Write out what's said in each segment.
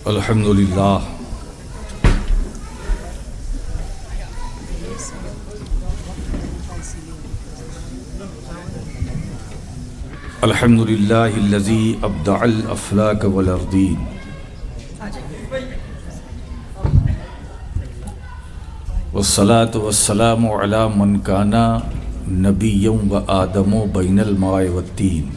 الحمد للہ الحمد للہ الذی ابدع الافلاک والارضین والصلاة والسلام علی من کان نبیا و آدم بین الماء والتین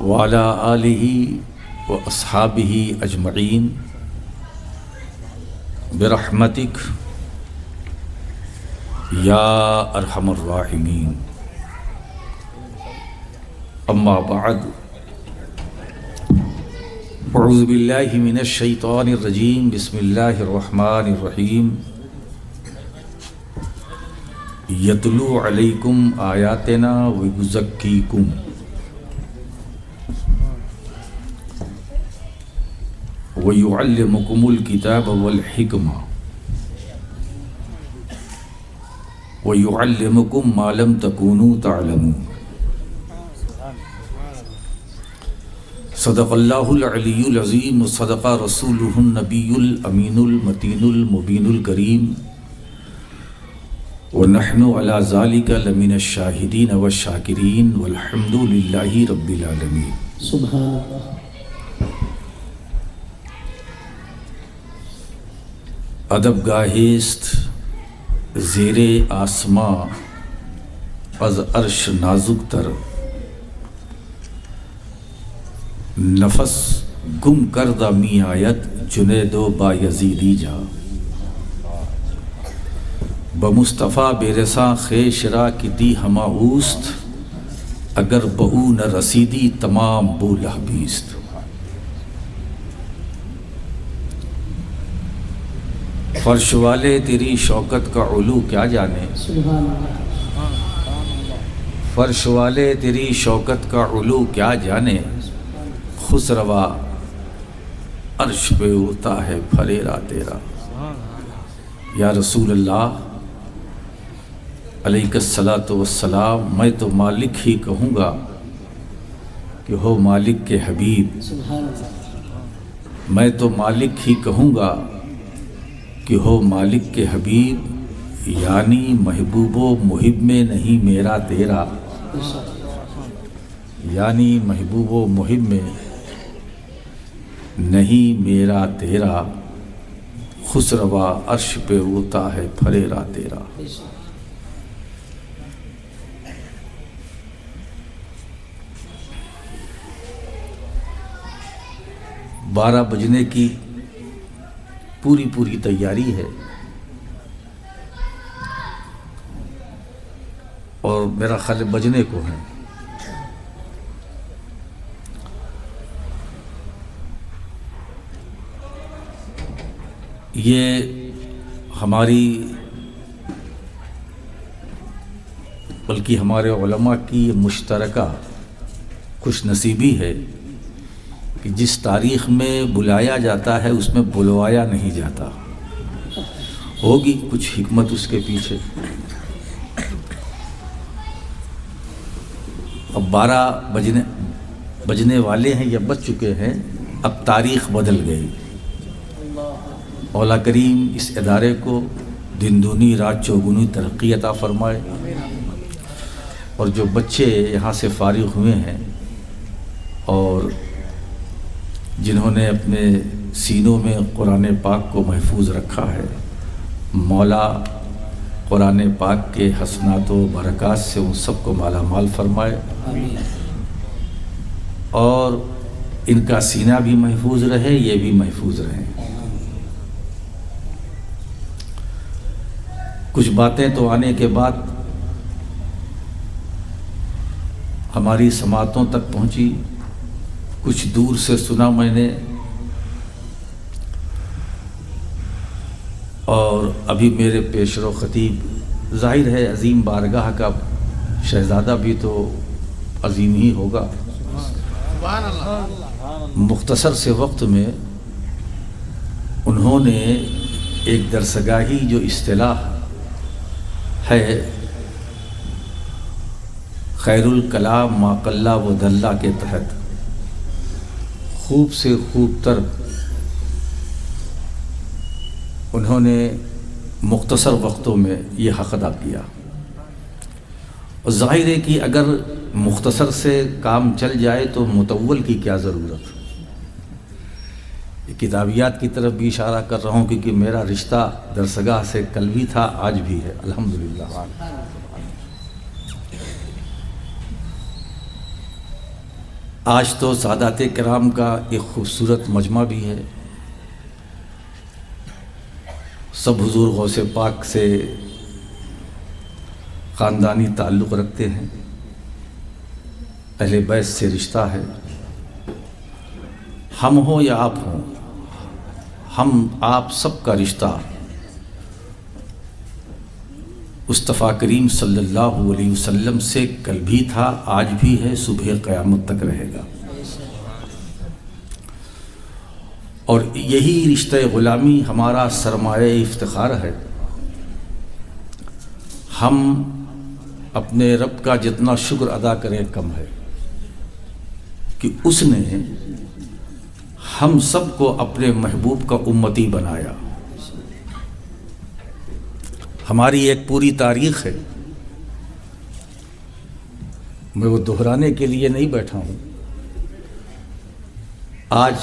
وعلی آلہ و اصحابہ اجمعین برحمتک یا ارحم الراحمین. اما بعد اعوذ باللہ من الشیطان الرجیم بسم اللہ الرحمن الرحیم. یتلو علیکم آیاتنا ویزکیکم وَيُعَلِّمُكُمُ الْكِتَابَ وَالْحِكْمَةَ وَيُعَلِّمُكُم مَّا لَمْ تَكُونُوا تَعْلَمُونَ. صدق اللہ العلی العظیم وصدق رسولہ النبی الامین المتین المبین الکریم ونحن علی ذلک لمن الشاہدین والشاکرین والحمد للہ رب العالمین. سبحان اللہ. ادب گاہیست زیر آسماں از عرش نازک تر، نفس گم کردہ می آید جنید و بایزیدی جا. بمصطفیٰ بے رساں خیش را کی دی ہما اوست، اگر بہو نہ رسیدی تمام بو لہبیست. فرش والے تیری شوکت کا علو کیا جانے، سبحان اللہ. فرش والے تیری شوکت کا علو کیا جانے، خسروا عرش پہ اڑتا ہے پھریرا تیرا. یا رسول اللہ علیہ الصلاۃ والسلام، میں تو مالک ہی کہوں گا کہ ہو مالک کے حبیب. سبحان اللہ. میں تو مالک ہی کہوں گا کہ ہو مالک کے حبیب، یعنی محبوب و محب میں نہیں میرا تیرا، یعنی محبوب و محب میں نہیں میرا تیرا، خسروا عرش پہ اڑتا ہے پھریرا تیرا. 12 بجنے کی پوری تیاری ہے اور میرا خیال بجنے کو ہے. یہ ہماری بلکہ ہمارے علماء کی یہ مشترکہ خوش نصیبی ہے کہ جس تاریخ میں بلایا جاتا ہے اس میں بلوایا نہیں جاتا. ہوگی کچھ حکمت اس کے پیچھے. اب 12 بجنے والے ہیں یا بج چکے ہیں، اب تاریخ بدل گئی. مولا کریم اس ادارے کو دن دونی رات چوگنی ترقی عطا فرمائے، اور جو بچے یہاں سے فارغ ہوئے ہیں اور جنہوں نے اپنے سینوں میں قرآن پاک کو محفوظ رکھا ہے، مولا قرآن پاک کے حسنات و برکات سے ان سب کو مالا مال فرمائے، اور ان کا سینہ بھی محفوظ رہے، یہ بھی محفوظ رہیں. کچھ باتیں تو آنے کے بعد ہماری سماعتوں تک پہنچی، کچھ دور سے سنا میں نے، اور ابھی میرے پیشرو خطیب، ظاہر ہے عظیم بارگاہ کا شہزادہ بھی تو عظیم ہی ہوگا. مختصر سے وقت میں انہوں نے ایک درسگاہی جو اصطلاح ہے خیر الکلام ما قل و دل کے تحت خوب سے خوب تر انہوں نے مختصر وقتوں میں یہ حق ادا کیا. اور ظاہر ہے کہ اگر مختصر سے کام چل جائے تو مطول کی کیا ضرورت. کتابیات کی طرف بھی اشارہ کر رہا ہوں کیونکہ میرا رشتہ درسگاہ سے کل بھی تھا، آج بھی ہے الحمدللہ. آج تو سادات کرام کا ایک خوبصورت مجمع بھی ہے. سب حضور غوث پاک سے خاندانی تعلق رکھتے ہیں، اہل بیت سے رشتہ ہے. ہم ہوں یا آپ ہوں، ہم آپ سب کا رشتہ مصطفیٰ کریم صلی اللہ علیہ وسلم سے کل بھی تھا، آج بھی ہے، صبح قیامت تک رہے گا. اور یہی رشتہ غلامی ہمارا سرمایہ افتخار ہے. ہم اپنے رب کا جتنا شکر ادا کریں کم ہے کہ اس نے ہم سب کو اپنے محبوب کا امتی بنایا. ہماری ایک پوری تاریخ ہے، میں وہ دہرانے کے لیے نہیں بیٹھا ہوں. آج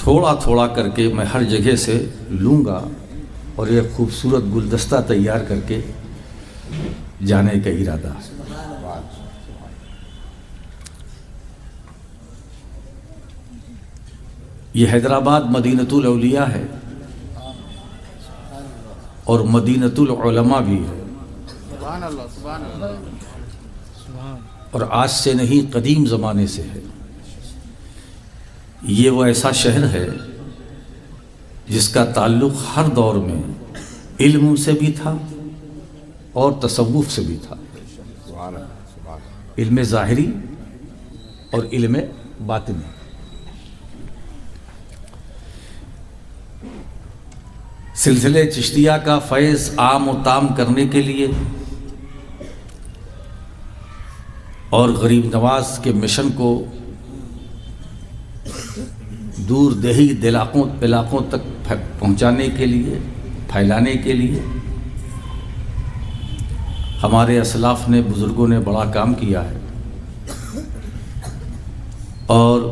تھوڑا تھوڑا کر کے میں ہر جگہ سے لوں گا اور ایک خوبصورت گلدستہ تیار کر کے جانے کا ارادہ ہے. یہ حیدرآباد مدینۃ الاولیاء ہے اور مدینۃ العلماء بھی ہے. اور آج سے نہیں، قدیم زمانے سے ہے. یہ وہ ایسا شہر ہے جس کا تعلق ہر دور میں علم سے بھی تھا اور تصوف سے بھی تھا. علم ظاہری اور علم باطنی. سلسلے چشتیہ کا فیض عام و تام کرنے کے لیے اور غریب نواز کے مشن کو دور دیہی علاقوں تک پہنچانے کے لیے، پھیلانے کے لیے ہمارے اسلاف نے، بزرگوں نے بڑا کام کیا ہے. اور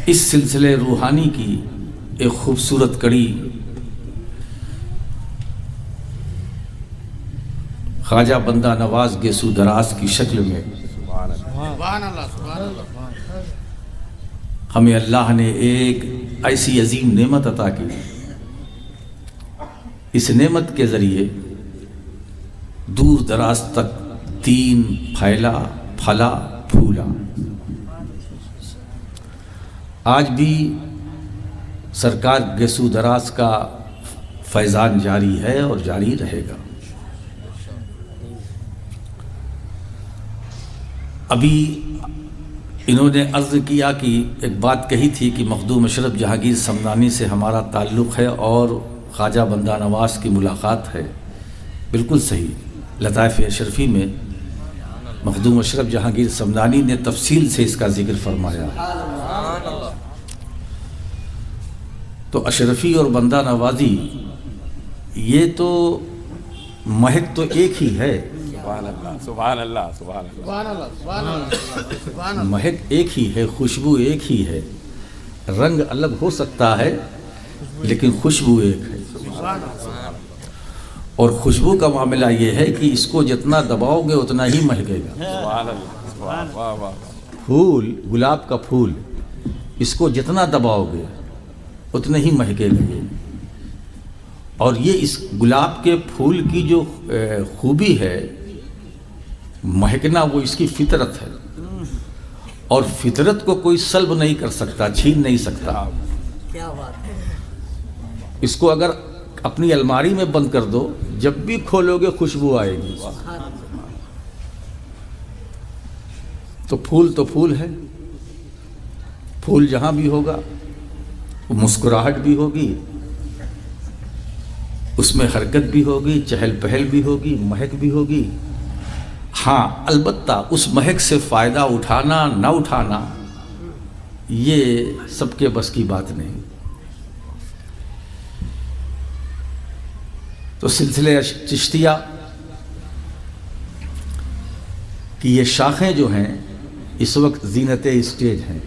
اس سلسلے روحانی کی ایک خوبصورت کڑی خواجہ بندہ نواز گیسو دراز کی شکل میں ہمیں اللہ نے ایک ایسی عظیم نعمت عطا کی. اس نعمت کے ذریعے دور دراز تک دین پھیلا، پھلا، پھولا. آج بھی سرکار گیسو دراز کا فیضان جاری ہے اور جاری رہے گا. ابھی انہوں نے عرض کیا کہ ایک بات کہی تھی کہ مخدوم اشرف جہانگیر سمنانی سے ہمارا تعلق ہے اور خواجہ بندہ نواز کی ملاقات ہے. بالکل صحیح. لطائف اشرفی میں مخدوم اشرف جہانگیر سمنانی نے تفصیل سے اس کا ذکر فرمایا. تو اشرفی اور بندہ نوازی یہ تو مہک تو ایک ہی ہے. سبحان اللہ، سبحان اللہ. مہک ایک ہی ہے، خوشبو ایک ہی ہے. رنگ الگ ہو سکتا ہے لیکن خوشبو ایک ہے. اور خوشبو کا معاملہ یہ ہے کہ اس کو جتنا دباؤ گے اتنا ہی مہکے گا. سبحان اللہ. واہ واہ. پھول، گلاب کا پھول، اس کو جتنا دباؤ گے اتنے ہی مہکے گا. اور یہ اس گلاب کے پھول کی جو خوبی ہے مہکنا، وہ اس کی فطرت ہے. اور فطرت کو کوئی سلب نہیں کر سکتا، چھین نہیں سکتا. اس کو اگر اپنی الماری میں بند کر دو، جب بھی کھولو گے خوشبو آئے گی. تو پھول ہے. پھول جہاں بھی ہوگا مسکراہٹ بھی ہوگی، اس میں حرکت بھی ہوگی، چہل پہل بھی ہوگی، مہک بھی ہوگی. ہاں البتہ اس مہک سے فائدہ اٹھانا نہ اٹھانا یہ سب کے بس کی بات نہیں. تو سلسلہ چشتیہ کی یہ شاخیں جو ہیں اس وقت زینت اسٹیج ہیں.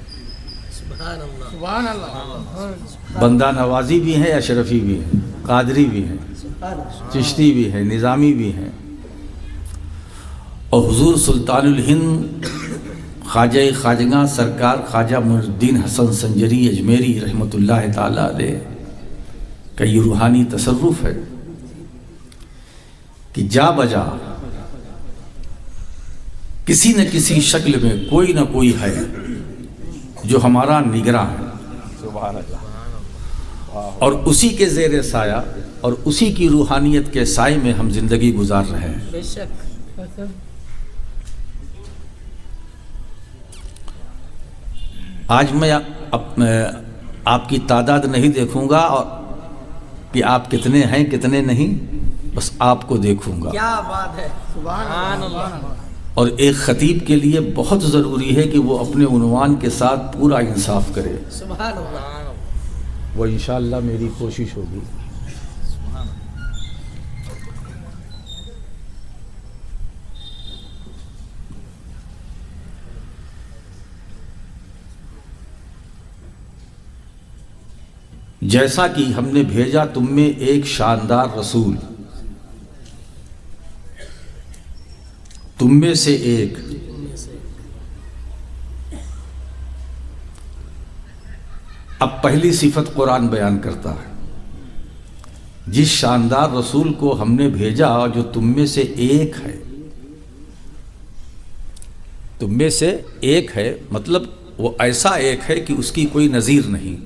سبحان اللہ. بندہ نوازی بھی ہیں، اشرفی بھی ہیں، قادری بھی ہیں، چشتی بھی ہیں، نظامی بھی ہیں، اور حضور سلطان الہند خواجہ خواجگاں سرکار خواجہ معین الدین حسن سنجری اجمیری رحمۃ اللہ تعالی علیہ کا یہ روحانی تصرف ہے کہ جا بجا کسی نہ کسی شکل میں کوئی نہ کوئی ہے جو ہمارا نگراں ہے، سبحان اللہ. اور اسی کے زیر سایہ اور اسی کی روحانیت کے سائے میں ہم زندگی گزار رہے ہیں. بے شک. آج میں آپ کی تعداد نہیں دیکھوں گا اور کہ آپ کتنے ہیں کتنے نہیں، بس آپ کو دیکھوں گا. کیا بات ہے. سبحان اللہ. اور ایک خطیب کے لیے بہت ضروری ہے کہ وہ اپنے عنوان کے ساتھ پورا انصاف کرے. سبحان اللہ. وہ انشاءاللہ میری کوشش ہوگی. جیسا کہ ہم نے بھیجا تم میں ایک شاندار رسول، تم میں سے ایک. اب پہلی صفت قرآن بیان کرتا ہے، جس شاندار رسول کو ہم نے بھیجا جو تم میں سے ایک ہے. تم میں سے ایک ہے مطلب وہ ایسا ایک ہے کہ اس کی کوئی نظیر نہیں.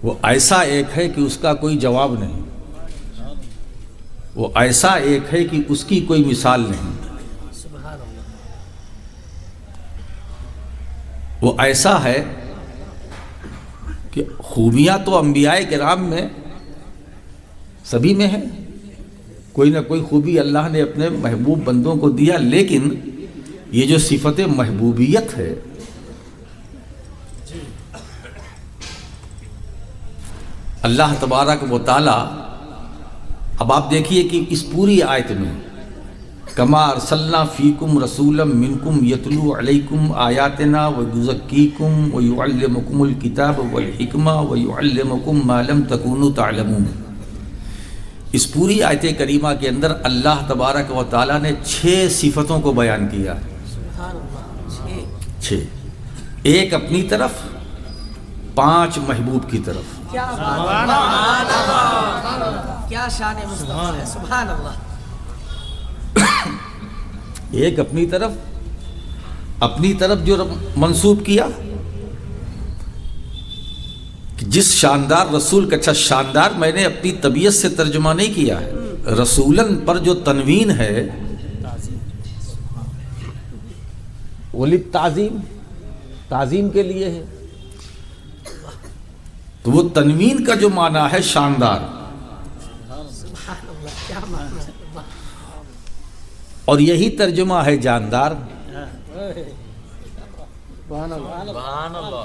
وہ ایسا ایک ہے کہ اس کا کوئی جواب نہیں. وہ ایسا ایک ہے کہ اس کی کوئی مثال نہیں. وہ ایسا ہے کہ خوبیاں تو انبیاء کرام میں سبھی میں ہیں، کوئی نہ کوئی خوبی اللہ نے اپنے محبوب بندوں کو دیا، لیکن یہ جو صفت محبوبیت ہے اللہ تبارک و تعالی. اب آپ دیکھیے کہ اس پوری آیت میں کما ارسلنا فیکم رسولا منکم یتلو علیکم آیاتنا ویزکیکم ویعلمکم الکتاب والحکمہ ویعلمکم ما لم تکونوا تعلمون. اس پوری آیت کریمہ کے اندر اللہ تبارک و تعالیٰ نے 6 صفتوں کو بیان کیا. 6 ایک اپنی طرف، 5 محبوب کی طرف. کیا شان مصطفیٰ ہے. سبحان اللہ. ایک اپنی طرف جو منسوب کیا کہ جس شاندار رسول کا، اچھا شاندار میں نے اپنی طبیعت سے ترجمہ نہیں کیا ہے، رسولن پر جو تنوین ہے وہ تعظیم کے لیے ہے. تو وہ تنوین کا جو معنی ہے شاندار، اور یہی ترجمہ ہے جاندار.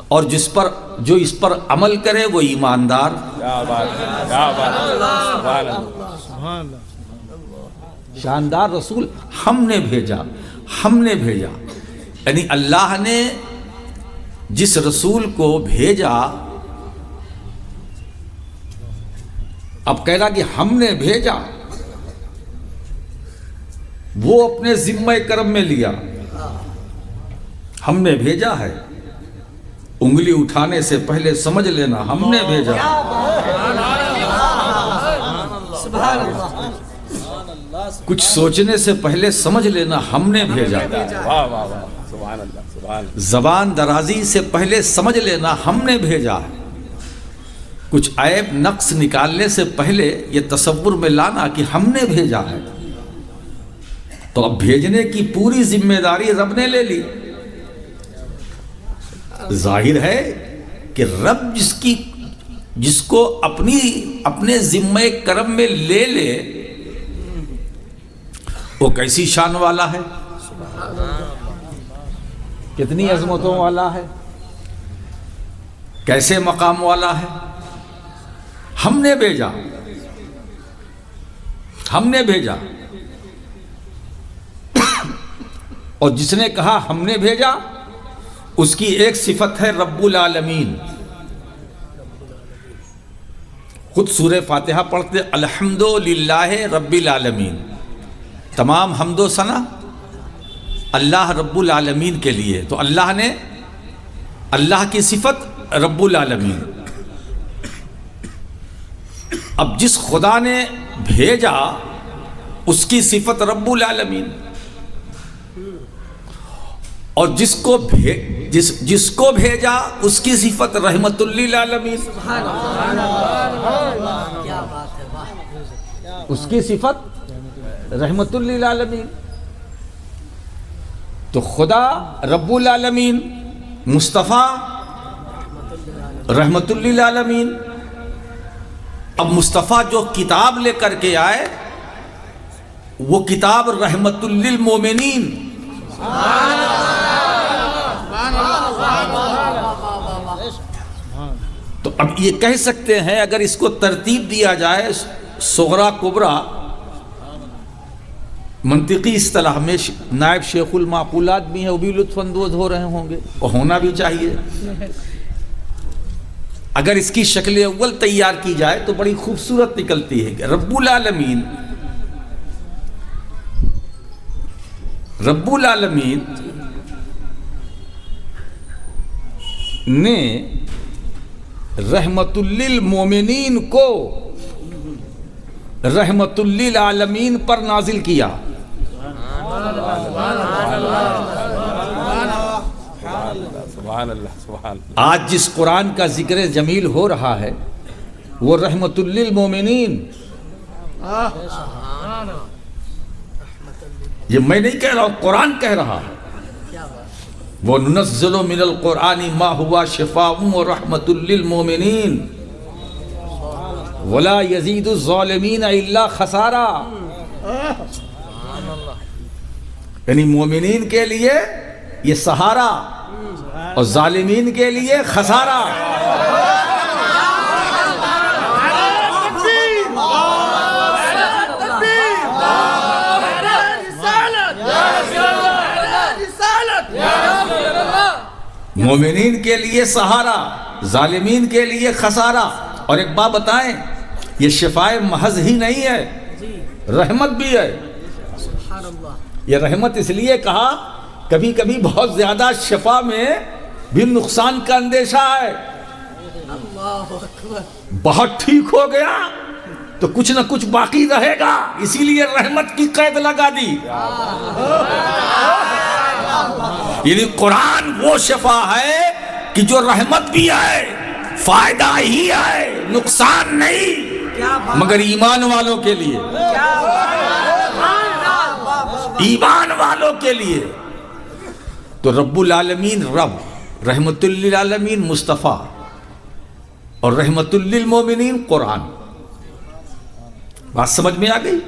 اور جو اس پر عمل کرے وہ ایماندار. کیا بات ہے، کیا بات ہے. سبحان اللہ. شاندار رسول ہم نے بھیجا. یعنی اللہ نے جس رسول کو بھیجا، اب کہہ رہا کہ ہم نے بھیجا، وہ اپنے ذمہ کرم میں لیا. ہم نے بھیجا ہے، انگلی اٹھانے سے پہلے سمجھ لینا ہم نے بھیجا. کچھ سوچنے سے پہلے سمجھ لینا ہم نے بھیجا. واہ واہ واہ. سبحان اللہ. سبحان اللہ. زبان درازی سے پہلے سمجھ لینا ہم نے بھیجا. کچھ عیب نقص نکالنے سے پہلے یہ تصور میں لانا کہ ہم نے بھیجا ہے. تو اب بھیجنے کی پوری ذمہ داری رب نے لے لی. ظاہر ہے کہ رب جس کو اپنے ذمہ کرم میں لے لے، وہ کیسی شان والا ہے، کتنی عظمتوں والا ہے، کیسے مقام والا ہے. ہم نے بھیجا اور جس نے کہا ہم نے بھیجا اس کی ایک صفت ہے رب العالمین. خود سورہ فاتحہ پڑھتے الحمدللہ رب العالمین، تمام حمد و ثنا اللہ رب العالمین کے لیے. تو اللہ کی صفت رب العالمین. اب جس خدا نے بھیجا اس کی صفت رب العالمین، اور جس کو بھیجا اس کی صفت رحمت للعالمین. سبحان اللہ، کیا بات ہے، واہ. اس کی صفت رحمت للعالمین. تو خدا رب العالمین، مصطفیٰ رحمت للعالمین. اب مصطفیٰ جو کتاب لے کر کے آئے وہ کتاب رحمت للمومنین. تو اب یہ کہہ سکتے ہیں اگر اس کو ترتیب دیا جائے صغرا کبرا، منطقی اصطلاح میں نائب شیخ المعقولات بھی ہیں، وہ بھی لطف اندوز ہو رہے ہوں گے، اور ہونا بھی چاہیے. اگر اس کی شکل اول تیار کی جائے تو بڑی خوبصورت نکلتی ہے کہ رب العالمین نے رحمت للمومنین کو رحمت للعالمین پر نازل کیا. آج جس قرآن کا ذکر جمیل ہو رہا ہے وہ رحمت للمومنین. یہ میں نہیں کہہ رہا ہوں، قرآن کہہ رہا ہے. وَنُنَزِّلُ مِنَ الْقُرْآنِ مَا هُوَ شِفَاءٌ وَرَحْمَةٌ لِّلْمُؤْمِنِينَ وَلَا يَزِيدُ الظَّالِمِينَ إِلَّا خَسَارًا. یعنی مومنین کے لیے یہ سہارا اور ظالمین کے لیے خسارہ. مومنین کے لیے سہارا، ظالمین کے لیے خسارہ. اور ایک بات بتائیں، یہ شفائے محض ہی نہیں ہے، رحمت بھی ہے. یہ رحمت اس لیے کہا کبھی کبھی بہت زیادہ شفا میں بھی نقصان کا اندیشہ ہے. بہت ٹھیک ہو گیا تو کچھ نہ کچھ باقی رہے گا، اسی لیے رحمت کی قید لگا دی. یعنی قرآن وہ شفا ہے کہ جو رحمت بھی ہے، فائدہ ہی ہے، نقصان نہیں، مگر ایمان والوں کے لیے، ایمان والوں کے لیے. تو رب العالمین رب، رحمت للعالمین مصطفیٰ، اور رحمت للمومنین قرآن. بات سمجھ میں آ گئی؟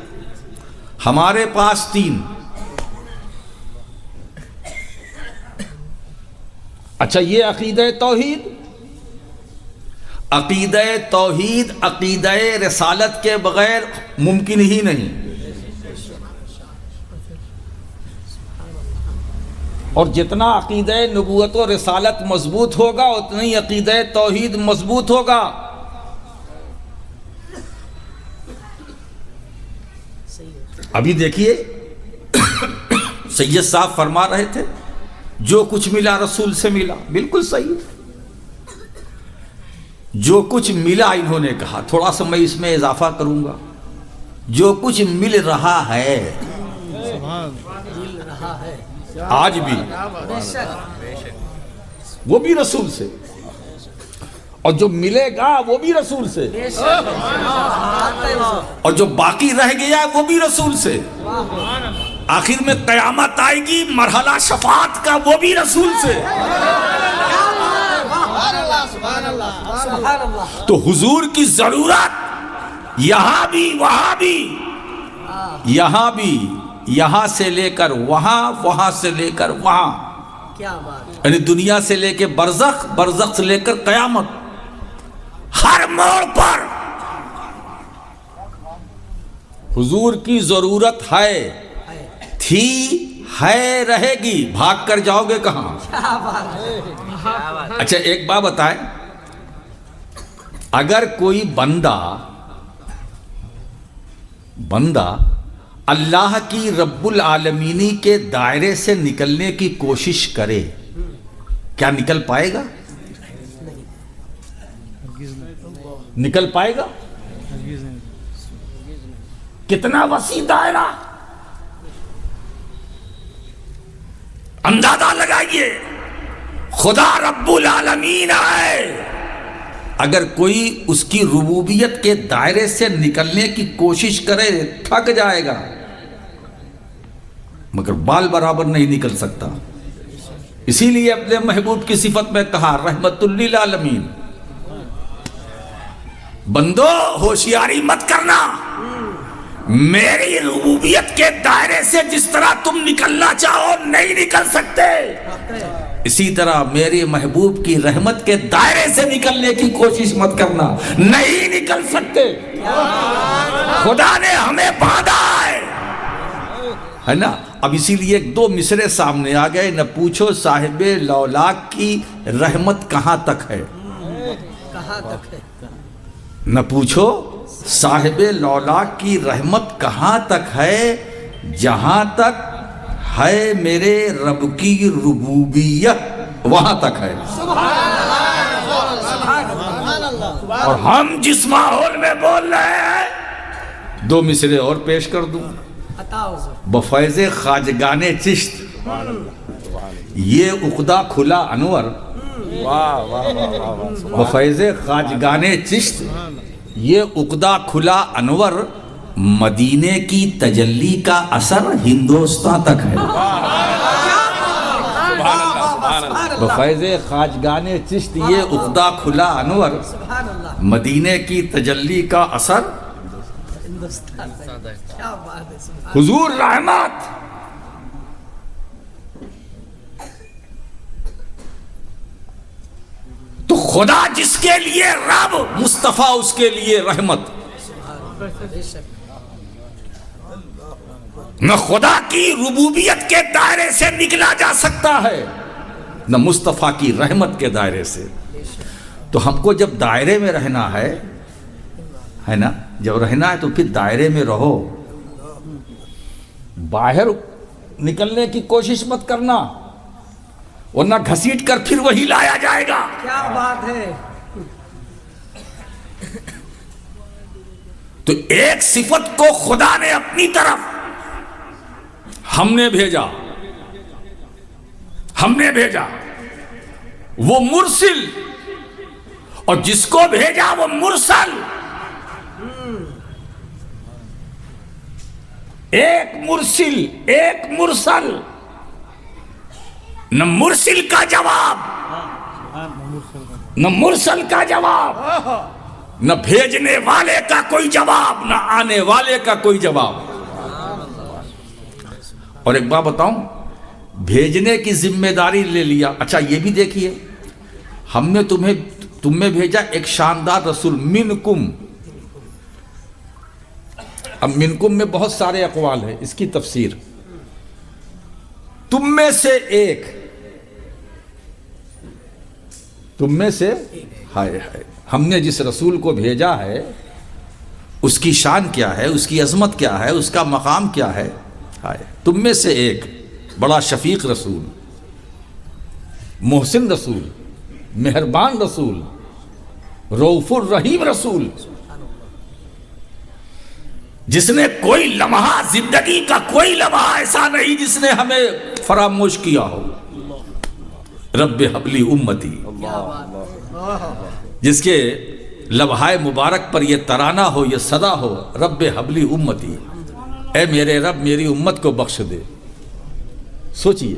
ہمارے پاس تین. اچھا، یہ عقیدہ توحید، عقیدہ رسالت کے بغیر ممکن ہی نہیں. اور جتنا عقیدہ نبوت و رسالت مضبوط ہوگا اتنا ہی عقیدہ توحید مضبوط ہوگا. ابھی دیکھیے سید صاحب فرما رہے تھے جو کچھ ملا رسول سے ملا. بالکل صحیح، جو کچھ ملا انہوں نے کہا. تھوڑا سا میں اس میں اضافہ کروں گا، جو کچھ مل رہا ہے آج بھی وہ بھی رسول سے، اور جو ملے گا وہ بھی رسول سے، اور جو باقی رہ گیا وہ بھی رسول سے. آخر میں قیامت آئے گی، مرحلہ شفاعت کا، وہ بھی رسول سے. تو حضور کی ضرورت یہاں بھی، وہاں بھی، یہاں بھی یہاں سے لے کر وہاں، وہاں سے لے کر وہاں، کیا بات ہے، یعنی دنیا سے لے کے برزخ، برزخ سے لے کر قیامت، ہر موڑ پر حضور کی ضرورت ہے، تھی، ہے، رہے گی، بھاگ کر جاؤ گے کہاں؟ کیا بات ہے، اچھا ایک بات بتائیں، اگر کوئی بندہ اللہ کی رب العالمینی کے دائرے سے نکلنے کی کوشش کرے، کیا نکل پائے گا؟ نکل پائے گا؟ کتنا وسیع دائرہ، اندازہ لگائیے، خدا رب العالمین ہے، اگر کوئی اس کی ربوبیت کے دائرے سے نکلنے کی کوشش کرے تھک جائے گا، مگر بال برابر نہیں نکل سکتا۔ اسی لیے اپنے محبوب کی صفت میں کہا رحمت للعالمین، بندو ہوشیاری مت کرنا، میری ربوبیت کے دائرے سے جس طرح تم نکلنا چاہو نہیں نکل سکتے، اسی طرح میرے محبوب کی رحمت کے دائرے سے نکلنے کی کوشش مت کرنا، نہیں نکل سکتے، خدا نے ہمیں باندھا ہے نا۔ اب اسی لیے ایک دو مصرے سامنے آ گئے، نہ پوچھو صاحب لولاک کی رحمت کہاں تک ہے، کہاں تک ہے، نہ پوچھو صاحب لولاک کی رحمت کہاں تک ہے، جہاں تک ہے میرے رب کی ربوبیت وہاں تک ہے۔ اور ہم جس ماحول میں بول رہے ہیں، دو مصرے اور پیش کر دوں، بفیض خواجگان چشت یہ عقدہ کھلا انور، بفیض خواجگان چشت یہ عقدہ کھلا انور، مدینے کی تجلی کا اثر ہندوستان تک ہے۔ بفیض خواجگان چشت یہ عقدہ کھلا انور، مدینے کی تجلی کا اثر حضور رحمت، تو خدا جس کے لیے رب، مصطفیٰ اس کے لیے رحمت، نہ خدا کی ربوبیت کے دائرے سے نکلا جا سکتا ہے، نہ مصطفیٰ کی رحمت کے دائرے سے۔ تو ہم کو جب دائرے میں رہنا ہے نا، جب رہنا ہے تو پھر دائرے میں رہو، باہر نکلنے کی کوشش مت کرنا، ورنہ گھسیٹ کر پھر وہی لایا جائے گا۔ کیا بات ہے، تو ایک صفت کو خدا نے اپنی طرف ہم نے بھیجا، وہ مرسل، اور جس کو بھیجا وہ مرسل، ایک مرسل، نہ مرسل کا جواب، نہ بھیجنے والے کا کوئی جواب، نہ آنے والے کا کوئی جواب۔ اور ایک بات بتاؤں، بھیجنے کی ذمہ داری لے لیا، اچھا یہ بھی دیکھیے، ہم نے تم میں بھیجا ایک شاندار رسول، منکم۔ اب منکم میں بہت سارے اقوال ہیں، اس کی تفسیر، تم میں سے ایک، تم میں سے، ہائے ہم نے جس رسول کو بھیجا ہے اس کی شان کیا ہے، اس کی عظمت کیا ہے، اس کا مقام کیا ہے، ہائے تم میں سے ایک بڑا شفیق رسول، محسن رسول، مہربان رسول، رؤوف الرحیم رسول، جس نے کوئی لمحہ، زندگی کا کوئی لمحہ ایسا نہیں جس نے ہمیں فراموش کیا ہو۔ رب حبلی امتی، جس کے لمحہ مبارک پر یہ ترانہ ہو، یہ صدا ہو، رب حبلی امتی، اے میرے رب میری امت کو بخش دے۔ سوچئے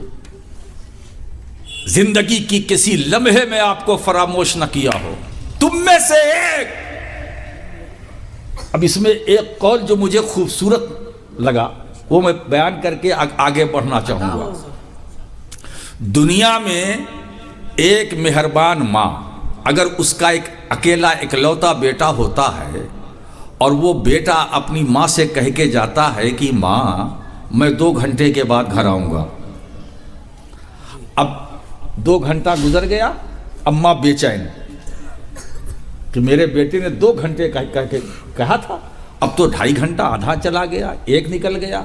زندگی کی کسی لمحے میں آپ کو فراموش نہ کیا ہو، تم میں سے ایک۔ اب اس میں ایک قول جو مجھے خوبصورت لگا، وہ میں بیان کر کے آگے بڑھنا چاہوں گا۔ دنیا میں ایک مہربان ماں اگر اس کا ایک اکیلا اکلوتا بیٹا ہوتا ہے اور وہ بیٹا اپنی ماں سے کہہ کے جاتا ہے کہ ماں میں 2 گھنٹے کے بعد گھر آؤں گا، اب 2 گھنٹہ گزر گیا، اماں بے چین کہ میرے بیٹے نے 2 گھنٹے کہا تھا، اب تو 2.5 گھنٹہ، آدھا چلا گیا، 1 نکل گیا،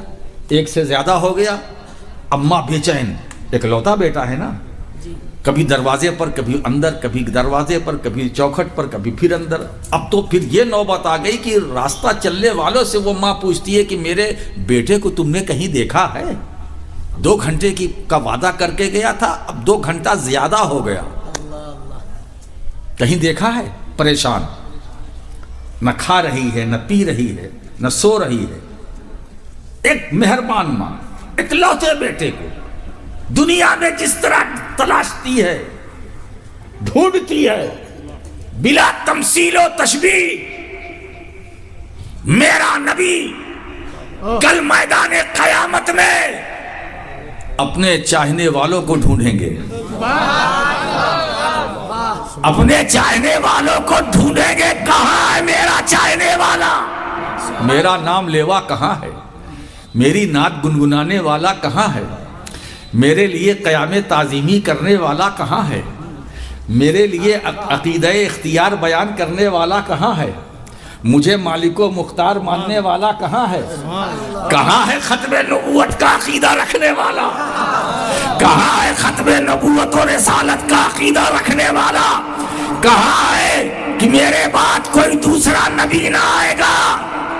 1 سے زیادہ ہو گیا، اماں بے چین، اکلوتا بیٹا ہے نا، کبھی دروازے پر، کبھی اندر، کبھی دروازے پر، کبھی چوکھٹ پر، کبھی پھر اندر۔ اب تو پھر یہ نوبت آ گئی کہ راستہ چلنے والوں سے وہ ماں پوچھتی ہے کہ میرے بیٹے کو تم نے کہیں دیکھا ہے؟ 2 گھنٹے کا وعدہ کر کے گیا تھا، اب 2 گھنٹہ زیادہ ہو گیا، کہیں دیکھا ہے؟ پریشان، نہ کھا رہی ہے، نہ پی رہی ہے، نہ سو رہی ہے۔ ایک مہربان ماں اکلوتے بیٹے کو دنیا میں جس طرح تلاشتی ہے، ڈھونڈتی ہے، بلا تمثیل و تشبیہ، میرا نبی کل میدان قیامت میں اپنے چاہنے والوں کو ڈھونڈیں گے، اپنے چاہنے والوں کو ڈھونڈیں گے، کہاں ہے میرا چاہنے والا؟ میرا نام لیوا کہاں ہے؟ میری نعت گنگنانے والا کہاں ہے؟ میرے لیے قیام تعظیمی کرنے والا کہاں ہے؟ میرے لیے عقیدہ اختیار بیان کرنے والا کہاں ہے؟ مجھے مالک و مختار ماننے والا کہاں ہے؟ کہاں ہے ختم نبوت کا عقیدہ رکھنے والا؟ کہاں ہے ختم نبوت و رسالت کا عقیدہ رکھنے والا؟ کہاں ہے کہ میرے بعد کوئی دوسرا نبی نہ آئے گا،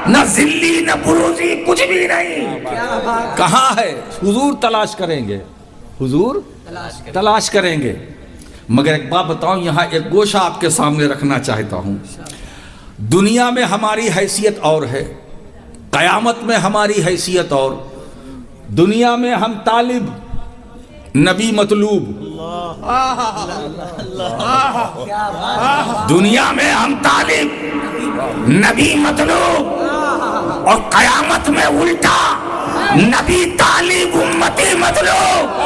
نہ ذلی نہ بروزی، کچھ بھی نہیں؟ کہاں ہے؟ حضور تلاش کریں گے، حضور تلاش کریں گے۔ مگر ایک بات بتاؤں، یہاں ایک گوشہ آپ کے سامنے رکھنا چاہتا ہوں۔ دنیا میں ہماری حیثیت اور ہے، قیامت میں ہماری حیثیت اور۔ دنیا میں ہم طالب، نبی مطلوب۔ دنیا میں ہم طالب، نبی مطلوب، اور قیامت میں الٹا، نبی طالب، امتی مطلوب۔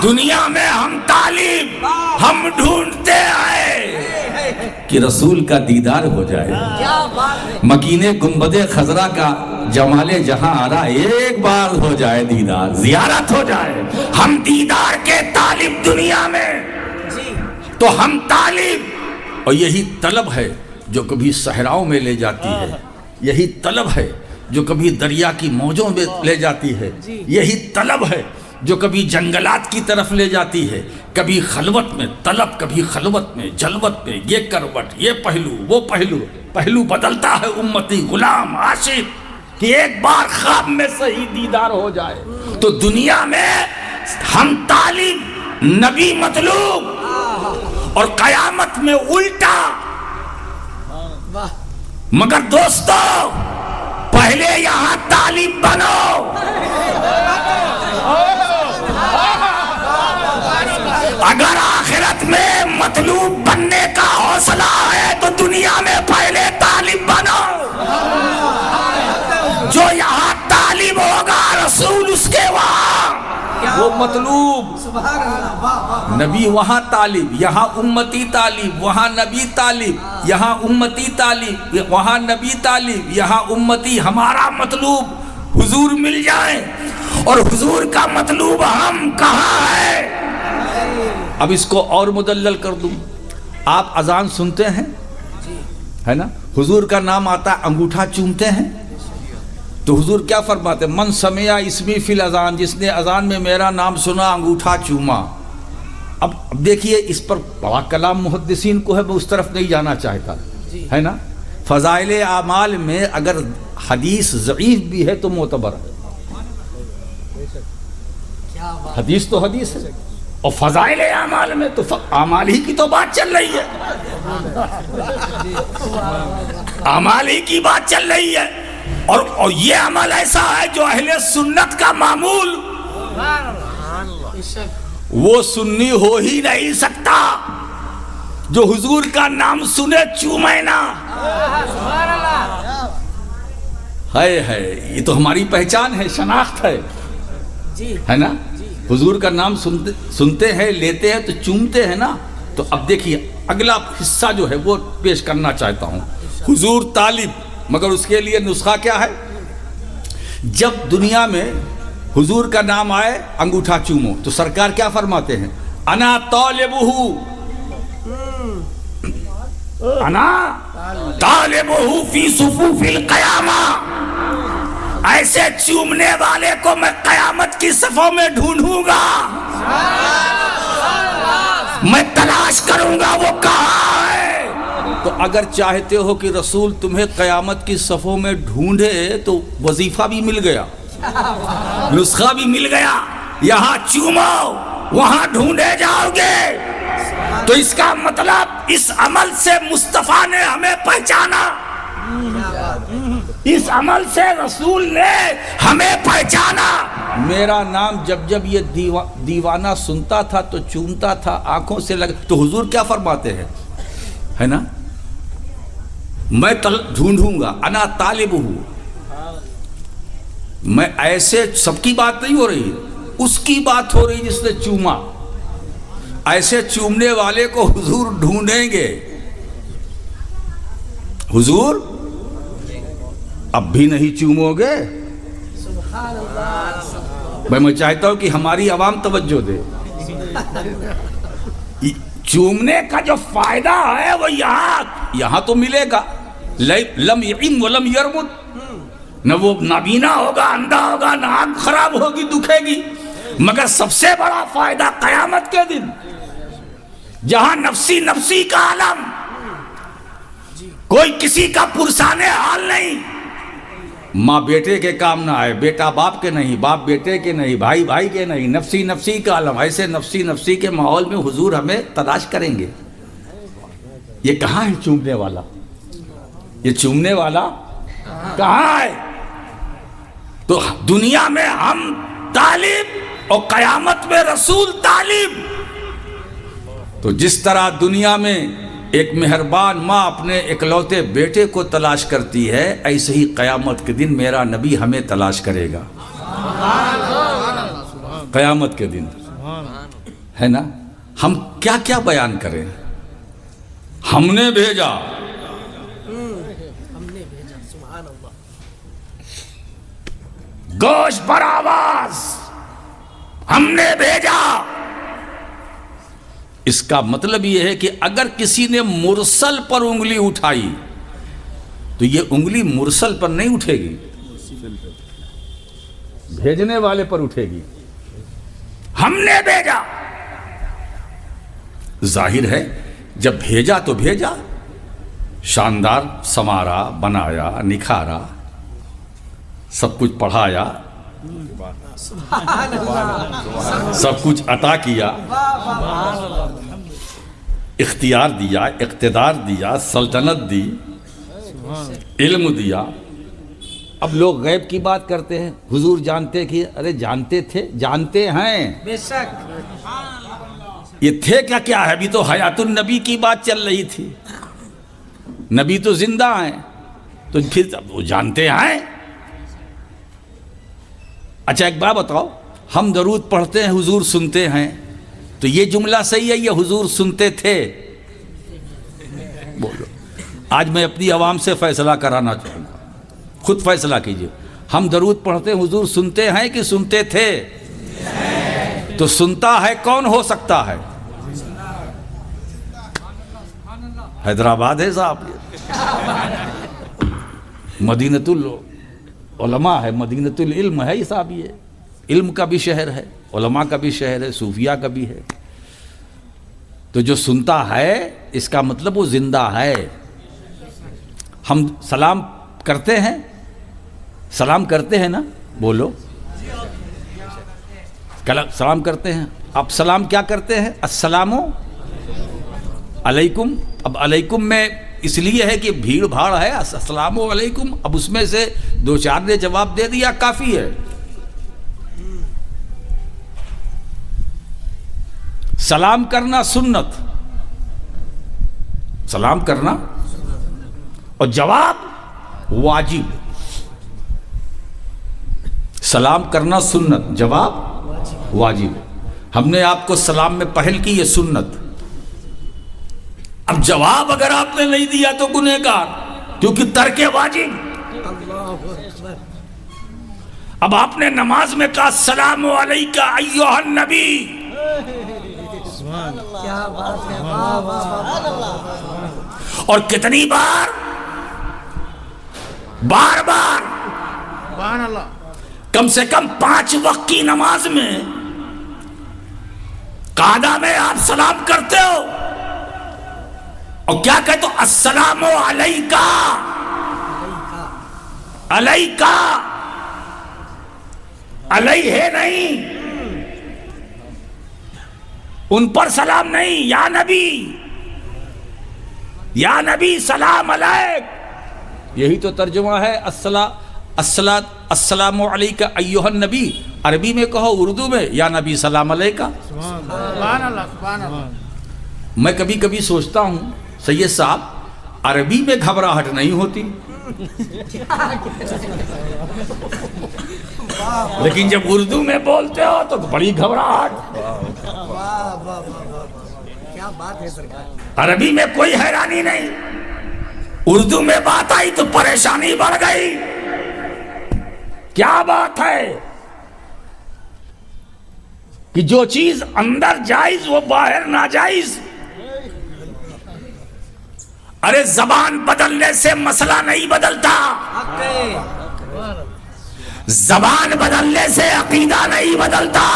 دنیا میں ہم طالب، ہم ڈھونڈتے آئے کہ رسول کا دیدار ہو جائے، مکین گنبد خضرا کا جمال جہاں آرا ایک بار ہو جائے، دیدار زیارت ہو جائے۔ ہم دیدار کے طالب دنیا میں، تو ہم طالب، اور یہی طلب ہے جو کبھی صحراؤں میں لے جاتی ہے، یہی طلب ہے جو کبھی دریا کی موجوں میں لے جاتی ہے، یہی طلب ہے جو کبھی جنگلات کی طرف لے جاتی ہے، کبھی خلوت میں طلب، کبھی خلوت میں جلوت میں، یہ کروٹ، یہ پہلو، وہ پہلو، پہلو بدلتا ہے امتی، غلام، عاشق، کہ ایک بار خواب میں صحیح دیدار ہو جائے۔ تو دنیا میں ہم طالب، نبی مطلوب، اور قیامت میں الٹا۔ مگر دوستو، پہلے یہاں طالب بنو، اگر آخرت میں مطلوب بننے کا حوصلہ ہے تو دنیا میں پہلے طالب بنو۔ جو یہاں طالب ہوگا، رسول اس کے وہاں وہ مطلوب، نبی وہاں طالب، یہاں امتی طالب، وہاں نبی طالب، یہاں امتی طالب، وہاں نبی طالب، یہاں امتی۔ ہمارا مطلوب حضور مل جائیں، اور حضور کا مطلوب ہم کہاں ہے؟ اب اس کو اور مدلل کر دوں، آپ اذان سنتے ہیں، ہے نا؟ حضور کا نام آتا ہے، انگوٹھا چومتے ہیں، تو حضور کیا فرماتے ہیں؟ من سمع اسمی فی الاذان، جس نے اذان میں میرا نام سنا، انگوٹھا چوما۔ اب دیکھیے، اس پر بڑا کلام محدثین کو ہے، میں اس طرف نہیں جانا چاہتا، ہے نا؟ فضائل اعمال میں اگر حدیث ضعیف بھی ہے تو معتبر ہے، حدیث تو حدیث ہے، اور فضائل اعمال میں تو اعمال ہی کی تو بات چل رہی ہے، اعمال ہی کی بات چل رہی ہے۔ اور یہ عمل ایسا ہے جو اہل سنت کا معمول وہ سنی ہو ہی نہیں سکتا جو حضور کا نام سنے چومے نا. ہے یہ تو ہماری پہچان ہے، شناخت ہے، ہے نا. حضور کا نام سنتے ہیں، لیتے ہیں تو چومتے ہیں نا. تو اب دیکھیے اگلا حصہ جو ہے وہ پیش کرنا چاہتا ہوں. حضور طالب، مگر اس کے لیے نسخہ کیا ہے؟ جب دنیا میں حضور کا نام آئے انگوٹھا چومو، تو سرکار کیا فرماتے ہیں؟ انا طالبہ، انا طالبہ فی صفوف القیامہ. ایسے چومنے والے کو میں قیامت کی صفوں میں ڈھونڈوں گا، میں تلاش کروں گا وہ کہاں ہے. تو اگر چاہتے ہو کہ رسول تمہیں قیامت کی صفوں میں ڈھونڈے تو وظیفہ بھی مل گیا، نسخہ بھی مل گیا. یہاں چومو وہاں ڈھونڈے جاؤ گے. تو اس کا مطلب اس عمل سے مصطفیٰ نے ہمیں پہچانا، اس عمل سے رسول نے ہمیں پہچانا. میرا نام جب یہ دیوانہ سنتا تھا تو چومتا تھا، آنکھوں سے لگ. تو حضور کیا فرماتے ہیں، ہے نا؟ میں ڈھونڈوں گا، انا طالب ہوں. میں ایسے سب کی بات نہیں ہو رہی، اس کی بات ہو رہی جس نے چوما. ایسے چومنے والے کو حضور ڈھونڈیں گے. حضور اب بھی نہیں چومو گے؟ میں چاہتا ہوں کہ ہماری عوام توجہ دے. چومنے کا جو فائدہ ہے وہ یہاں تو ملے گا. لم یعم ولم یرمد، نہ وہ نابینا ہوگا، اندھا ہوگا، نہ آنکھ خراب ہوگی، دکھے گی. مگر سب سے بڑا فائدہ قیامت کے دن، جہاں نفسی نفسی کا عالم، کوئی کسی کا پرسان حال نہیں. ماں بیٹے کے کام نہ آئے، بیٹا باپ کے نہیں، باپ بیٹے کے نہیں، بھائی بھائی کے نہیں، نفسی نفسی کا عالم. ایسے نفسی نفسی کے ماحول میں حضور ہمیں تلاش کریں گے. یہ کہاں ہے چومنے والا؟ یہ چومنے والا کہاں ہے؟ تو دنیا میں ہم طالب اور قیامت میں رسول طالب. تو جس طرح دنیا میں ایک مہربان ماں اپنے اکلوتے بیٹے کو تلاش کرتی ہے، ایسے ہی قیامت کے دن میرا نبی ہمیں تلاش کرے گا. قیامت کے دن، ہے نا؟ ہم کیا کیا بیان کریں؟ ہم نے بھیجا، گوش پر آواز، ہم نے بھیجا. اس کا مطلب یہ ہے کہ اگر کسی نے مرسل پر انگلی اٹھائی تو یہ انگلی مرسل پر نہیں اٹھے گی، بھیجنے والے پر اٹھے گی. ہم نے بھیجا، ظاہر ہے جب بھیجا تو بھیجا، شاندار سنوارا، بنایا، نکھارا، سب کچھ پڑھایا، سب کچھ عطا کیا، اختیار دیا، اقتدار دیا، سلطنت دی، علم دیا. اب لوگ غیب کی بات کرتے ہیں. حضور جانتے کہ ارے جانتے تھے، جانتے ہیں بے شک. یہ تھے کیا ہے؟ ابھی تو حیات النبی کی بات چل رہی تھی. نبی تو زندہ ہیں، تو پھر وہ جانتے ہیں. اچھا ایک بات بتاؤ، ہم درود پڑھتے ہیں، حضور سنتے ہیں، تو یہ جملہ صحیح ہے، یہ حضور سنتے تھے؟ بولو. آج میں اپنی عوام سے فیصلہ کرانا چاہوں گا، خود فیصلہ کیجئے. ہم درود پڑھتے ہیں، حضور سنتے ہیں کہ سنتے تھے؟ تو سنتا ہے کون ہو سکتا ہے؟ حیدرآباد ہے صاحب، مدینۃ العلماء ہے، مدینۃ العلم ہے صاحب. یہ علم کا بھی شہر ہے، علماء کا بھی شہر ہے، صوفیہ کا بھی ہے. تو جو سنتا ہے اس کا مطلب وہ زندہ ہے. ہم سلام کرتے ہیں، سلام کرتے ہیں نا؟ بولو. سلام کرتے ہیں. اب سلام کیا کرتے ہیں؟ السلام علیکم. اب علیکم میں اس لیے ہے کہ بھیڑ بھاڑ ہے، السلام علیکم. اب اس میں سے دو چار نے جواب دے دیا، کافی ہے. سلام کرنا سنت، سلام کرنا، اور جواب واجب۔ سلام کرنا سنت، جواب واجب۔ ہم نے آپ کو سلام میں پہل کی، یہ سنت۔ اب جواب اگر آپ نے نہیں دیا تو گنہگار، کیونکہ ترک واجب۔ اب آپ نے نماز میں کہا السلام علیکہ ایھا النبی، کیا بات ہے، واہ واہ واہ۔ اور کتنی بار؟ بار بار، کم سے کم 5 وقت کی نماز میں قعدہ میں آپ سلام کرتے ہو، اور کیا کہتے ہو؟ السلام علیکہ، علیکہ، علیہ نہیں، ان پر سلام نہیں، یا نبی، یا نبی سلام علیک۔ یہی تو ترجمہ ہے السلام علیکہ ایھا النبی۔ عربی میں کہو، اردو میں یا نبی سلام علیکہ۔ میں کبھی کبھی سوچتا ہوں سید صاحب، عربی میں گھبراہٹ نہیں ہوتی، لیکن جب اردو میں بولتے ہو تو بڑی گھبراہٹ۔ کیا بات ہے سرکار، عربی میں کوئی حیرانی نہیں، اردو میں بات آئی تو پریشانی بڑھ گئی۔ کیا بات ہے کہ جو چیز اندر جائز وہ باہر ناجائز۔ ارے زبان بدلنے سے مسئلہ نہیں بدلتا، زبان بدلنے سے عقیدہ نہیں بدلتا۔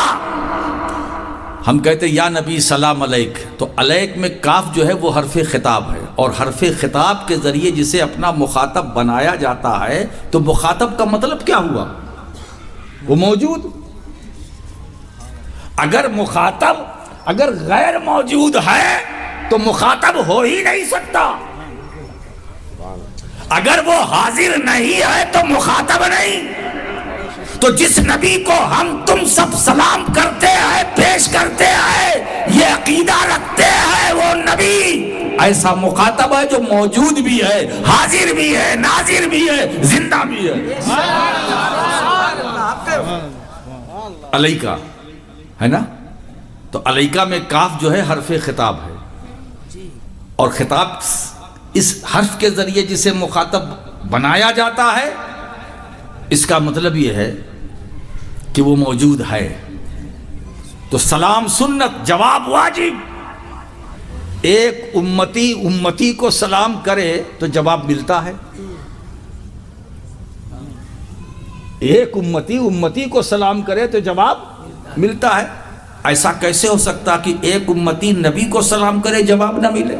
ہم کہتے یا نبی سلام علیک، تو علیک میں کاف جو ہے وہ حرف خطاب ہے، اور حرف خطاب کے ذریعے جسے اپنا مخاطب بنایا جاتا ہے تو مخاطب کا مطلب کیا ہوا؟ وہ موجود۔ اگر مخاطب اگر غیر موجود ہے تو مخاطب ہو ہی نہیں سکتا، اگر وہ حاضر نہیں ہے تو مخاطب نہیں۔ تو جس نبی کو ہم تم سب سلام کرتے ہیں، پیش کرتے ہیں، یہ عقیدہ رکھتے ہیں، وہ نبی ایسا مخاطب ہے جو موجود بھی ہے، حاضر بھی ہے، ناظر بھی ہے، زندہ بھی ہے۔ علیکہ ہے نا، تو علیکہ میں کاف جو ہے حرف خطاب ہے، اور خطاب اس حرف کے ذریعے جسے مخاطب بنایا جاتا ہے، اس کا مطلب یہ ہے کہ وہ موجود ہے۔ تو سلام سنت، جواب واجب۔ ایک امتی کو سلام کرے تو جواب ملتا ہے، ایک امتی کو سلام کرے تو جواب ملتا ہے۔ ایسا کیسے ہو سکتا کہ ایک امتی نبی کو سلام کرے جواب نہ ملے؟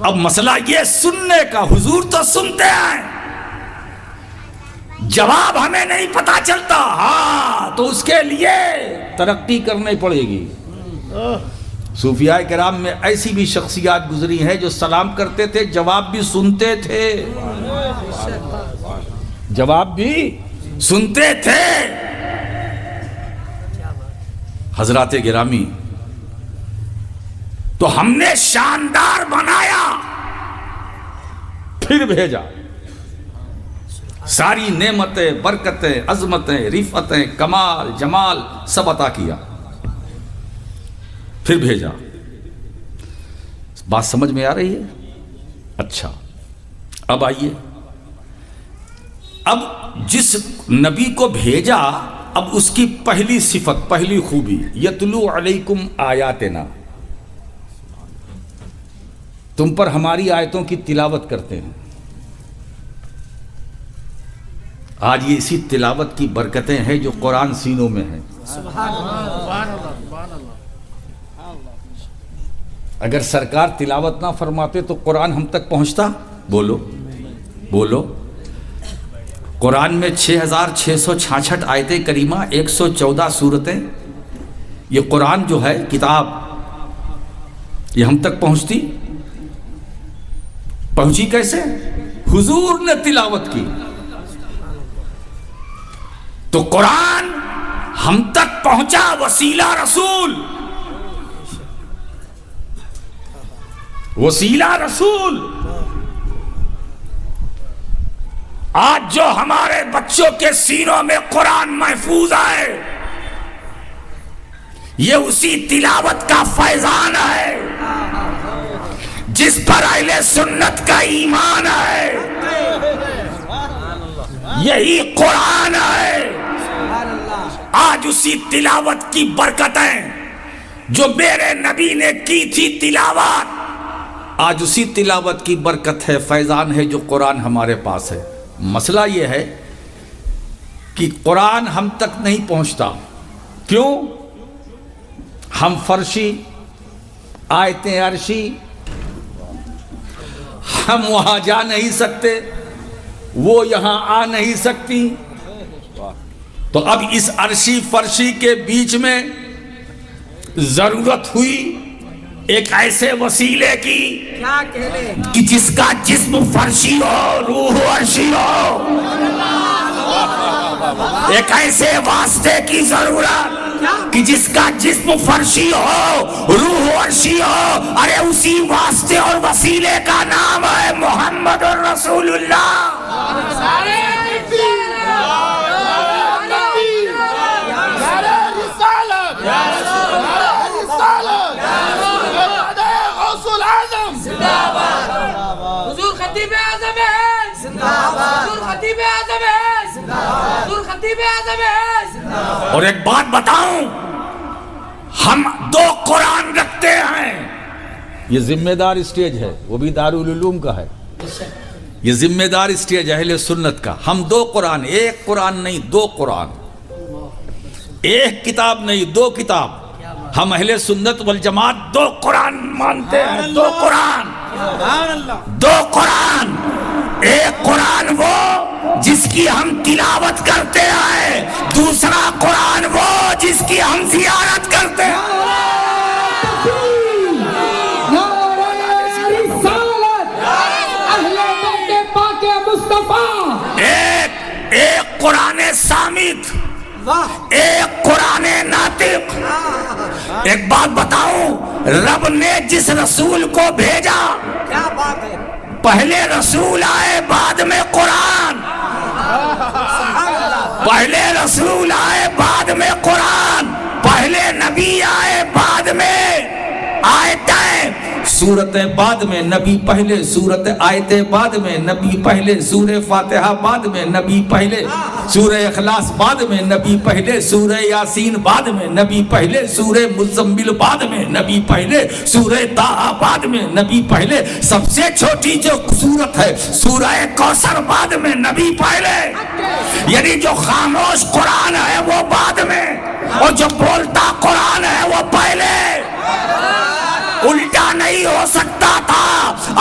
اب مسئلہ یہ سننے کا، حضور تو سنتے ہیں، جواب ہمیں نہیں پتا چلتا۔ ہاں، تو اس کے لیے ترقی کرنی پڑے گی۔ صوفیاء کرام میں ایسی بھی شخصیات گزری ہیں جو سلام کرتے تھے، جواب بھی سنتے تھے، جواب بھی سنتے تھے۔ حضرات گرامی، تو ہم نے شاندار بنایا، پھر بھیجا، ساری نعمتیں، برکتیں، عظمتیں، رفعتیں، کمال، جمال سب عطا کیا، پھر بھیجا۔ بات سمجھ میں آ رہی ہے؟ اچھا، اب آئیے، اب جس نبی کو بھیجا، اب اس کی پہلی صفت، پہلی خوبی، یتلو علیکم آیاتنا، تم پر ہماری آیتوں کی تلاوت کرتے ہیں۔ آج یہ اسی تلاوت کی برکتیں ہیں جو قرآن سینوں میں ہیں۔ اگر سرکار تلاوت نہ فرماتے تو قرآن ہم تک پہنچتا؟ بولو بولو۔ قرآن میں 6666 آیتیں کریمہ، 114 سورتیں، یہ قرآن جو ہے کتاب، یہ ہم تک پہنچی کیسے؟ حضور نے تلاوت کی۔ تو قرآن ہم تک پہنچا، وسیلہ رسول، وسیلہ رسول. آج جو ہمارے بچوں کے سینوں میں قرآن محفوظ ہے یہ اسی تلاوت کا فیضان ہے جس پر اہل سنت کا ایمان ہے. یہی قرآن ہے. آج اسی تلاوت کی برکتیں جو میرے نبی نے کی تھی تلاوت، آج اسی تلاوت کی برکت ہے، فیضان ہے جو قرآن ہمارے پاس ہے. مسئلہ یہ ہے کہ قرآن ہم تک نہیں پہنچتا. کیوں؟ ہم فرشی، آیتیں عرشی، ہم وہاں جا نہیں سکتے، وہ یہاں آ نہیں سکتی. تو اب اس عرشی فرشی کے بیچ میں ضرورت ہوئی ایک ایسے وسیلے کی کیا کہنے کہ جس کا جسم فرشی ہو، روح عرشی ہو. ایک ایسے واسطے کی ضرورت کہ جس کا جسم فرشی ہو، روح عرشی ہو. ارے اسی واسطے اور وسیلے کا نام ہے محمد الرسول اللہ. حضور خطیب اعظم ہے زندہ باد، حضور خطیب اعظم ہے زندہ باد، حضور خطیب اعظم ہے زندہ باد. اور ایک بات بتاؤں، ہم دو قرآن رکھتے ہیں. یہ ذمہ دار اسٹیج ہے، وہ بھی دارالعلوم کا ہے. یہ ذمہ دار اسٹیج ہے اہل سنت کا. ہم دو قرآن، ایک قرآن نہیں دو قرآن، ایک کتاب نہیں دو کتاب. ہم اہل سنت والجماعت دو قرآن مانتے ہیں. دو قرآن، دو قرآن. ایک قرآن وہ جس کی ہم تلاوت کرتے ہیں، دوسرا قرآن وہ جس کی ہم زیارت کرتے ہیں. ایک قرآن صامت، ایک قرآن ناطق. ایک بات بتاؤں، رب نے جس رسول کو بھیجا، کیا بات ہے، پہلے رسول آئے بعد میں قرآن. پہلے رسول آئے بعد میں قرآن. پہلے نبی آئے بعد میں آیتیں. سورتیں بعد میں، نبی پہلے. سورت آیتیں بعد میں، نبی پہلے. سورہ فاتحہ بعد میں، نبی پہلے. سورہ اخلاص بعد میں، نبی پہلے. سورہ یاسین بعد میں، نبی پہلے. سورہ مزمل بعد میں، نبی پہلے. سورہ طٰہٰ بعد میں، نبی پہلے. سب سے چھوٹی جو سورت ہے سورہ کوثر بعد میں، نبی پہلے. یعنی جو خاموش قرآن ہے وہ بعد میں، اور جو بولتا قرآن ہے وہ پہلے. الٹا نہیں ہو سکتا تھا.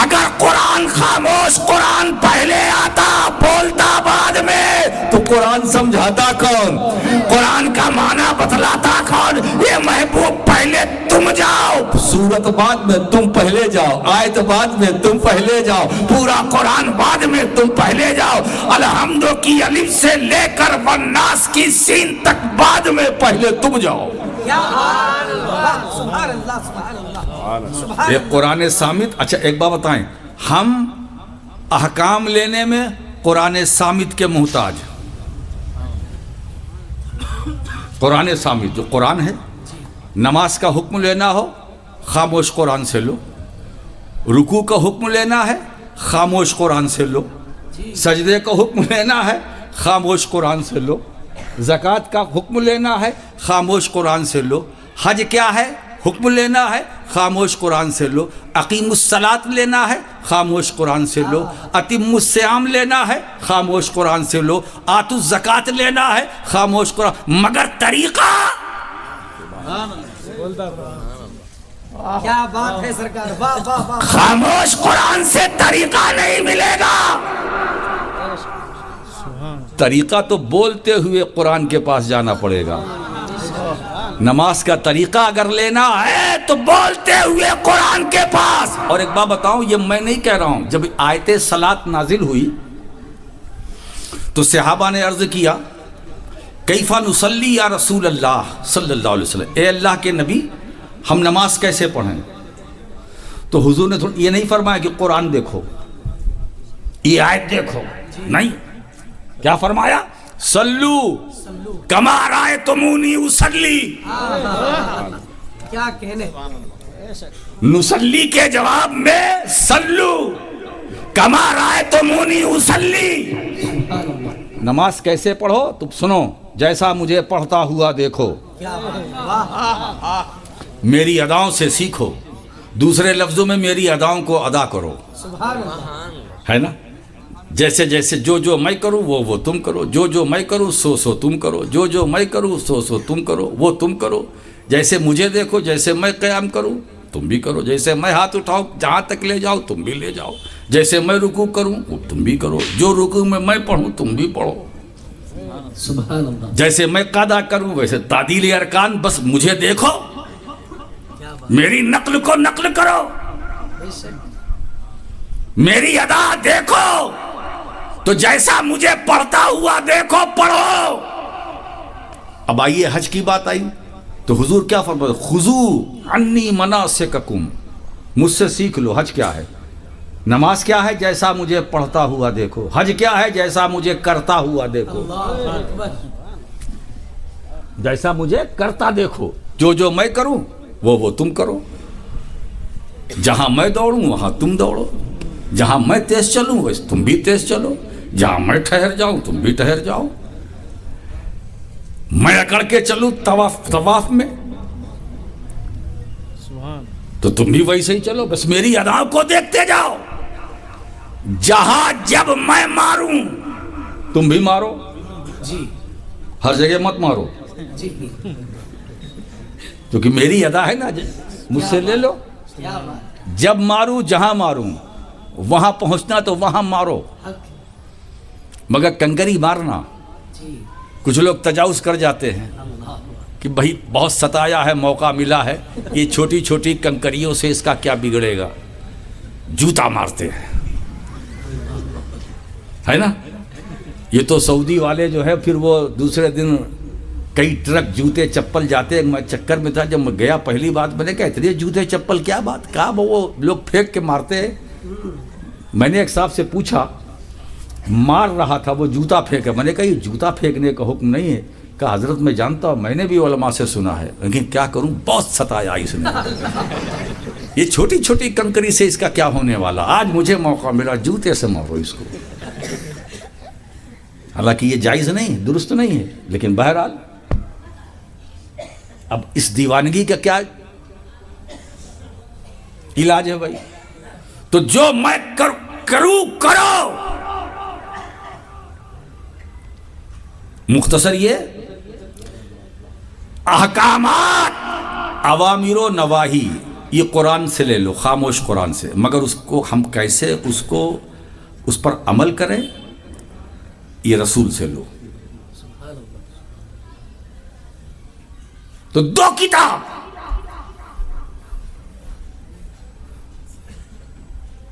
اگر قرآن خاموش قرآن پہلے آتا بولتا بعد میں تو قرآن سمجھاتا کون؟ قرآن کا معنی بتلاتا کون؟ یہ محبوب پہلے تم جاؤ، سورت بعد میں تم پہلے جاؤ، آیت بعد میں تم پہلے جاؤ، پورا قرآن بعد میں تم پہلے جاؤ. الحمد کی الف سے لے کر والناس کی سین تک بعد میں پہلے تم جاؤ. سبحان اللہ سبحان اللہ. ایک قرآن صامت. اچھا ایک بات بتائیں، ہم احکام لینے میں قرآن صامت کے محتاج. قرآن صامت جو قرآن ہے، نماز کا حکم لینا ہو خاموش قرآن سے لو، رکوع کا حکم لینا ہے خاموش قرآن سے لو، سجدے کا حکم لینا ہے خاموش قرآن سے لو، زکوٰۃ کا حکم لینا ہے خاموش قرآن سے لو، حج کیا ہے حکم لینا ہے خاموش قرآن سے لو، اقیم الصلاۃ لینا ہے خاموش قرآن سے لو، اتم الصیام لینا ہے خاموش قرآن سے لو، آتوا الزکوٰۃ لینا ہے خاموش قرآن. مگر طریقہ کیا بات ہے سرکار، واہ واہ واہ. خاموش قرآن سے طریقہ نہیں ملے گا. طریقہ تو بولتے ہوئے قرآن کے پاس جانا پڑے گا. نماز کا طریقہ اگر لینا ہے تو بولتے ہوئے قرآن کے پاس. اور ایک بات بتاؤں، یہ میں نہیں کہہ رہا ہوں، جب آیت صلاۃ نازل ہوئی تو صحابہ نے عرض کیا کیفَ نصلی یا رسول اللہ صلی اللہ علیہ وسلم، اے اللہ کے نبی ہم نماز کیسے پڑھیں؟ تو حضور نے یہ نہیں فرمایا کہ قرآن دیکھو، یہ آیت دیکھو، نہیں، کیا فرمایا؟ صلو کما رأیتمونی اصلی۔ کیا کہنے، نصلی کے جواب میں صلو کما رأیتمونی اصلی۔ نماز کیسے پڑھو؟ تم سنو، جیسا مجھے پڑھتا ہوا دیکھو، کیا واہ، میری اداؤں سے سیکھو، دوسرے لفظوں میں میری اداؤں کو ادا کرو، سبحان اللہ، ہے نا؟ جیسے جیسے جو میں کروں وہ تم کرو، جو میں کروں سو تم کرو، جو میں کروں سو تم کرو، وہ تم کرو، جیسے مجھے دیکھو، جیسے میں قیام کروں تم بھی کرو، جیسے میں ہاتھ اٹھاؤں جہاں تک لے جاؤ تم بھی لے جاؤ، جیسے میں رکوع کروں وہ تم بھی کرو، جو رکوع میں پڑھوں تم بھی پڑھو، سبحان اللہ، جیسے میں قضا کروں ویسے تعدیل ارکان، بس مجھے دیکھو، میری نقل کو نقل کرو، میری ادا دیکھو، تو جیسا مجھے پڑھتا ہوا دیکھو پڑھو۔ اب آئیے حج کی بات آئی تو حضور کیا فرماتے؟ خذوا عنی مناسککم، مجھ سے سیکھ لو۔ حج کیا ہے؟ نماز کیا ہے؟ جیسا مجھے پڑھتا ہوا دیکھو۔ حج کیا ہے؟ جیسا مجھے کرتا ہوا دیکھو، جیسا مجھے کرتا دیکھو، جو میں کروں وہ تم کرو، جہاں میں دوڑوں وہاں تم دوڑو، جہاں میں تیز چلوں ویسے تم بھی تیز چلو، جہاں میں ٹھہر جاؤں تم بھی ٹھہر جاؤ، میں اکڑ کے چلوں طواف میں تو تم بھی ویسے ہی چلو، بس میری اداؤں کو دیکھتے جاؤ، جہاں جب میں ماروں تم بھی مارو، جی ہر جگہ مت مارو، جی، کیونکہ میری ادا ہے نا، مجھ سے لے لو، کیا بات، جب ماروں جہاں ماروں وہاں پہنچنا تو وہاں مارو، مگر کنکری مارنا، جی کچھ لوگ تجاوز کر جاتے ہیں کہ بھائی بہت ستایا ہے، موقع ملا ہے، یہ چھوٹی چھوٹی کنکریوں سے اس کا کیا بگڑے گا، جوتا مارتے ہیں، ہے نا؟ یہ تو سعودی والے جو ہے پھر وہ دوسرے دن کئی ٹرک جوتے چپل جاتے، میں چکر میں تھا جب میں گیا پہلی بات میں نے کہا اتنے جوتے چپل کیا بات، کہا وہ لوگ پھینک کے مارتے ہیں۔ میں نے ایک صاحب سے پوچھا، مار رہا تھا وہ جوتا پھینکا، میں نے کہا یہ جوتا پھینکنے کا حکم نہیں ہے، کہا حضرت میں جانتا ہوں، میں نے بھی علماء سے سنا ہے، لیکن کیا کروں بہت ستایا اس نے، یہ چھوٹی چھوٹی کنکری سے اس کا کیا ہونے والا، آج مجھے موقع ملا جوتے سے مارو اس کو، حالانکہ یہ جائز نہیں، درست نہیں ہے، لیکن بہرحال اب اس دیوانگی کا کیا علاج ہے بھائی؟ تو جو میں کروں کرو، مختصر یہ احکامات، اوامر و نواہی، یہ قرآن سے لے لو، خاموش قرآن سے، مگر اس کو ہم کیسے اس پر عمل کریں یہ رسول سے لو۔ تو دو کتاب،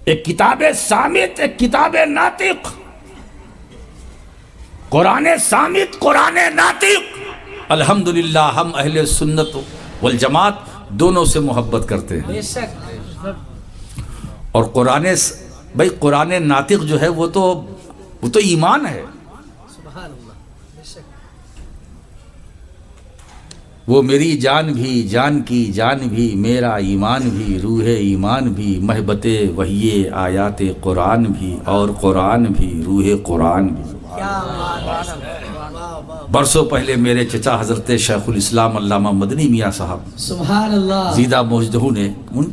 ایک کتاب صامت، ایک کتاب ناطق، قرآن صامت، قرآن ناطق۔ الحمدللہ ہم اہل سنت والجماعت دونوں سے محبت کرتے ہیں، بے شک، اور بھائی قرآن ناطق جو ہے وہ تو ایمان ہے، سبحان اللہ، بے شک، وہ میری جان بھی، جان کی جان بھی، میرا ایمان بھی، روح ایمان بھی، محبت وحی آیات قرآن بھی، اور قرآن بھی، روح قرآن بھی۔ کیا بات، واہ واہ، برسوں پہلے میرے چچا حضرت شیخ الاسلام علامہ مدنی میاں صاحب سبحان اللہ، زیدہ موجدہ نے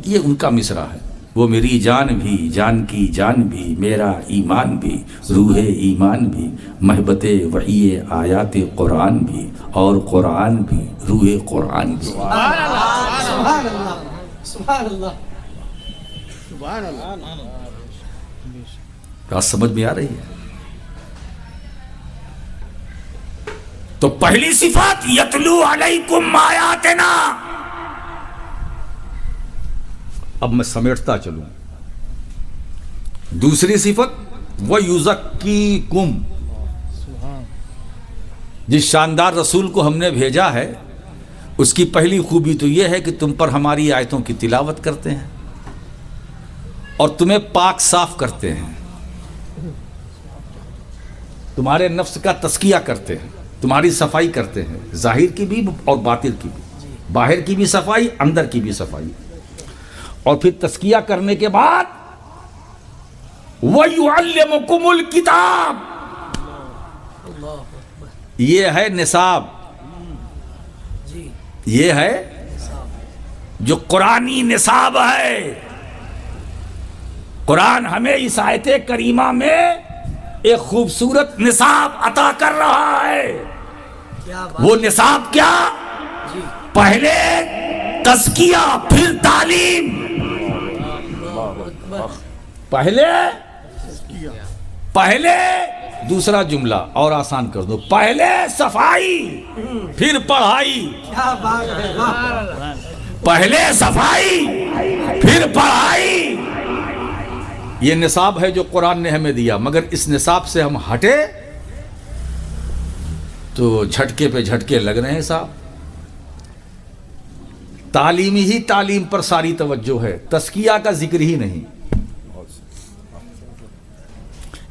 یہ ان کا مصرع ہے، وہ میری جان بھی، جان کی جان بھی، میرا ایمان بھی، روح ایمان بھی، محبت وحی آیات قرآن بھی، اور قرآن بھی، روح قرآن بھی۔ سبحان اللہ، سبحان اللہ، بات سمجھ میں آ رہی ہے؟ تو پہلی صفات یتلو علیکم آیاتنا، اب میں سمیٹتا چلوں۔ دوسری صفت وَيُزَكِّيكُمْ، جس شاندار رسول کو ہم نے بھیجا ہے اس کی پہلی خوبی تو یہ ہے کہ تم پر ہماری آیتوں کی تلاوت کرتے ہیں، اور تمہیں پاک صاف کرتے ہیں، تمہارے نفس کا تزکیہ کرتے ہیں، تمہاری صفائی کرتے ہیں، ظاہر کی بھی اور باطن کی بھی، باہر کی بھی صفائی، اندر کی بھی صفائی. اور پھر تزکیہ کرنے کے بعد وَيُعَلِّمُكُمُ الْكِتَابَ، یہ ہے نصاب، یہ ہے جو قرآنی نصاب ہے. قرآن ہمیں اس آیت کریمہ میں ایک خوبصورت نصاب عطا کر رہا ہے. وہ نصاب کیا؟ پہلے تزکیہ، پھر تعلیم. پہلے دوسرا جملہ اور آسان کر دو، پہلے صفائی پھر پڑھائی. کیا بات ہے، پہلے صفائی پھر پڑھائی. یہ نصاب ہے جو قرآن نے ہمیں دیا، مگر اس نصاب سے ہم ہٹے تو جھٹکے پہ جھٹکے لگ رہے ہیں صاحب. تعلیمی ہی تعلیم پر ساری توجہ ہے، تزکیہ کا ذکر ہی نہیں.